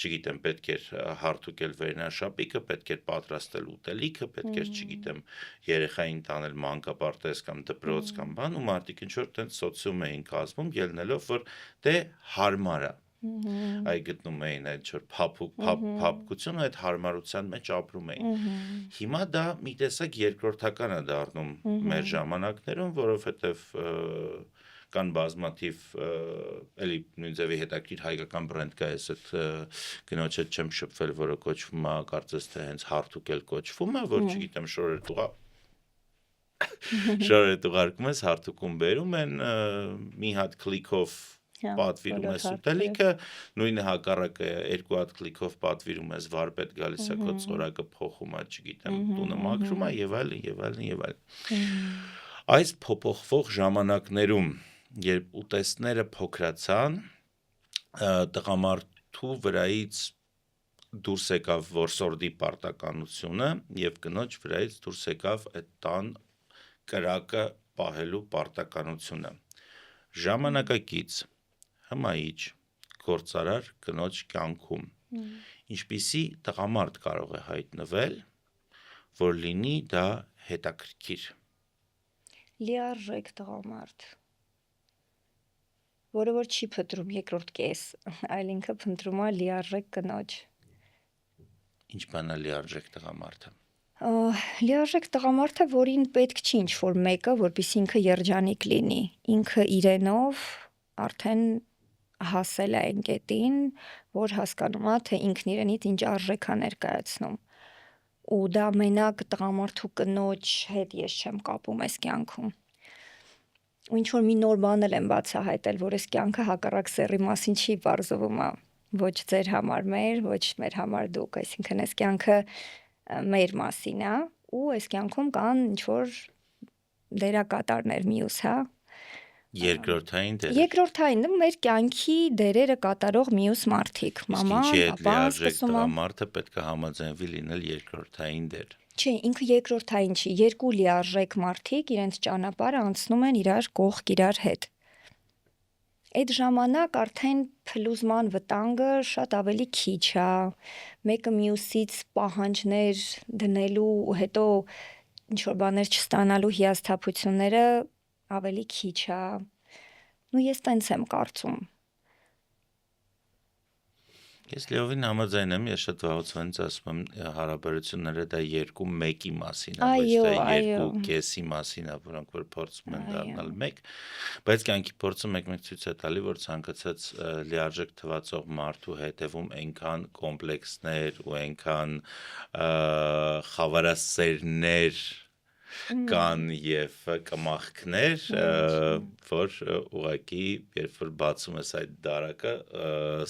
չգիտեմ պետք էր հարթուկել վերնաշապիկը, պետք էր պատրաստել ուտելիքը, պետք էր չգիտեմ երեխային տանել մանկապարտեզ կամ դպրոց կամ բան ու մարդիկ ինչ որ տենց սոցիում էին կազմում ելնելով որ դե հարմար է այ գտնում էին այդ որ փափկություն այդ հարմարության մեջ ապրում էին հիմա դա մի տեսակ երկրորդական է դառնում մեր ժամանակներում որովհետև կան բազմաթիվ էլի նույն ձևի հետաքրքիր հայկական բրենդ կա ես այդ գնոջ հետ չեմ շփվել որը կոչվում է կարծես թե հենց հարթուկել կոչվում է որ չգիտեմ շորերը ուղարկում ես հարթուկում բերում են մի հատ կլիկով պատվիրում ես ուտելիքը, նույնը հակառակը երկու հատ կլիկով պատվիրում ես վարպետ գալիս է քո ծորակը փոխում է, չգիտեմ, տունը մաքրում է եւ այլն։ Այս փոփոխվող ժամանակներում, երբ ուտեստները փոքրացան, տղամարդու վրայից դուրս եկավ որսորդի պարտականությունը եւ կնոջ վրայից դուրս եկավ այդ տան կրակը պահելու պարտականությունը։ Ժամանակակից հմայիչ գործարար կնոջ կյանքում ինչպիսի տղամարդ կարող է հայտնվել, որ լինի դա հետաքրքիր։ Լիարժեք տղամարդ, որը որ չի փնտրում երկրորդ կես, այլ ինքը փնտրում է լիարժեք կնոջ։ Ինչ բան է լիարժեք տղամարդը։ Լիարժեք տղամարդը, որին պետք չի ինչ-որ մեկը, որպեսզի ինքը երջանիկ լինի, ինքը իրենով արդեն հասել է այն կետին, որ հասկանում է, թե ինքն իրենից ինչ արժեք է ներկայացնում։ Ու դա մենակ տղամարդու կնոջ հետ ես չեմ կապում այս կյանքում։ Ու ինչ որ մի նոր բան եմ բացահայտել, որ այս կյանքը հակառակ սեռի մասին չի բարձվում, ոչ ձեր համար մեր, ոչ մեր համար դուք, այսինքն այս կյանքը մեր մասին է, ու այս կյանքում կան ինչ որ դերակատարներ մյուս, հա։ Երկրորդային դեր։ Երկրորդային, մեր կյանքի դերերը կատարող մյուս մարդիկ, մաման, պապան, սկսում է։ Մարդը պետք է համաձայնվի լինել երկրորդային դեր։ Չէ, ինքը երկրորդային չի, երկու լիարժեք մարդիկ իրենց ճանապարհը անցնում են իրար կողք իրար հետ։ Այդ ժամանակ արդեն փլուզման վտանգը շատ ավելի քիչ է, մեկը մյուսից պահանջներ դնելու ու հետո ինչ որ բաներ չստանալու հիասթափությունները ավելի քիչ է։ Ու ես տենց եմ կարծում։ Ես լիովին համաձայն եմ, ես շատ վաղուց ասում եմ, հարաբերությունները դա 2-1-ի մասին է, ոչ թե 2-կեսի մասին է, որոնք որ փորձում են դառնալ 1, բայց կյանքի փորձը մեկ-մեկ ցույց է տալի, որ ցանկացած լիարժեք թվացող մարդու հետևում այնքան կոմպլեքսներ ու այնքան խավարասերներ կան եւ կմախքներ, որ ուղղակի երբ որ բացում ես այդ դարակը,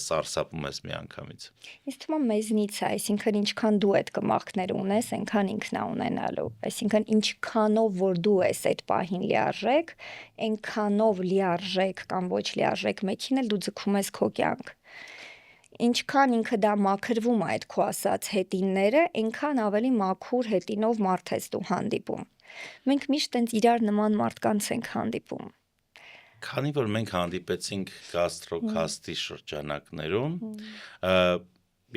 սարսափում ես միանգամից։ Ինձ թվում է մեզնից է, այսինքն ինչքան դու այդ կմախքներ ունես, այնքան ինքն է ունենալու։ Այսինքն ինչքանով որ դու ես այդ պահին լիարժեք, այնքանով լիարժեք կամ ոչ լիարժեք մեկին էլ դու ձգում ես քո կյանք։ Ինչքան ինքը դա մաքրվում է այդ քո ասած հետինները, այնքան ավելի մաքուր հետինով մարդ ես դու հանդիպում։ Մենք միշտ տենց իրար նման մարդկանց ենք հանդիպում։ Քանի որ մենք հանդիպեցինք գաստրոքաստի շրջանակներում,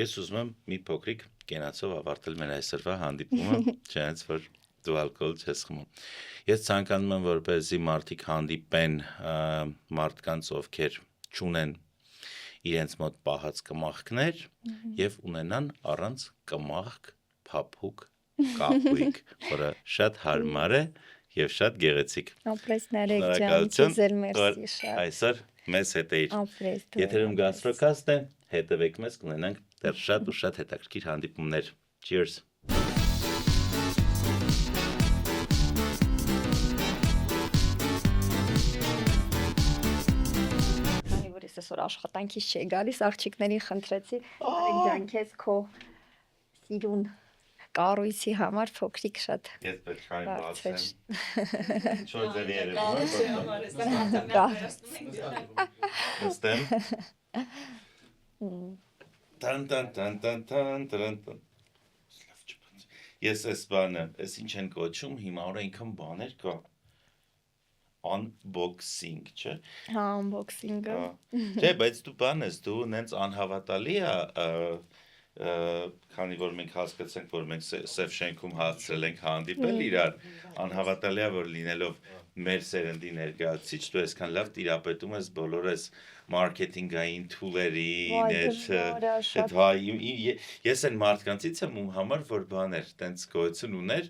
ես ուզում եմ մի փոքրիկ կենացով ավարտել մեր այսօրվա հանդիպումը, չնայած որ դու ալկոհոլ չես խմում։ Ես ցանկանում եմ, որպեսզի մարդիկ հանդիպեն մարդկանց, ովքեր չունեն իրենց մոտ պահած կմախքներ եւ ունենան առանց կմախք փափուկ կապույկ, որը շատ հարմար է եւ շատ գեղեցիկ։ Ապրես Նարեկ ջան, ձեզ մերսի շատ։ Այսօր մեզ հետ էիր։ Ապրես։ Եթերում գաստրոքաստ է, հետևեք մեզ, կունենանք դեռ շատ ու շատ հետաքրքիր հանդիպումներ։ Cheers։ Այսօր աշխատանքից չի գալիս, աղջիկներին խնդրեցի, արեք ջան, քեզ քո սիրուն կառույցի համար փոքրիկ շատ։ Ես պետք է բացեմ։ Ինչ-որ ձևի երևում։ Ես այս բանը, այս ինչ են կոչում, հիմա օր այնքան բաներ կա։ Unboxing, չէ։ Հա, unboxing-ը։ Չէ, բայց դու բան ես, դու նենց անհավատալի է, քանի որ մենք հասկացանք, որ մենք սև շենքում հասցրել ենք հանդիպել իրար, անհավատալի է, որ լինելով մեր սերնդի ներկայացիչ, դու այսքան լավ տիրապետում ես բոլոր այս մարքեթինգային թուլերին, ես այն մարդկանցից եմ ում համար, որ բաներ, տենց գոյություն ուներ,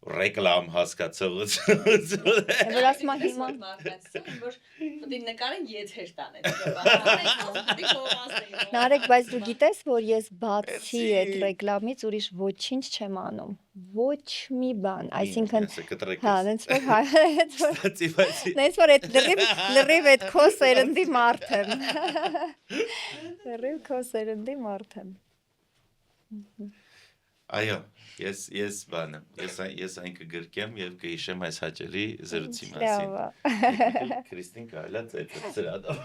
ռեկլամ հասկացողություն։ Որ ասում եմ հիմա որ պետք է նկարեն եթեր տանեն։ Նարեկ, բայց դու գիտես, որ ես բացի այդ ռեկլամից ուրիշ ոչինչ չեմ անում։ Ոչ մի բան, այսինքն հա, նենց որ այդ լրիվ այդ քո սերնդի մարդ եմ։ Լրիվ քո սերնդի մարդ եմ։ Այո, ես բանը, ես այն կգրկեմ եւ կհիշեմ այս հաճելի զրույցի մասին։ Քրիստին կարելի է ծեծել սրանով։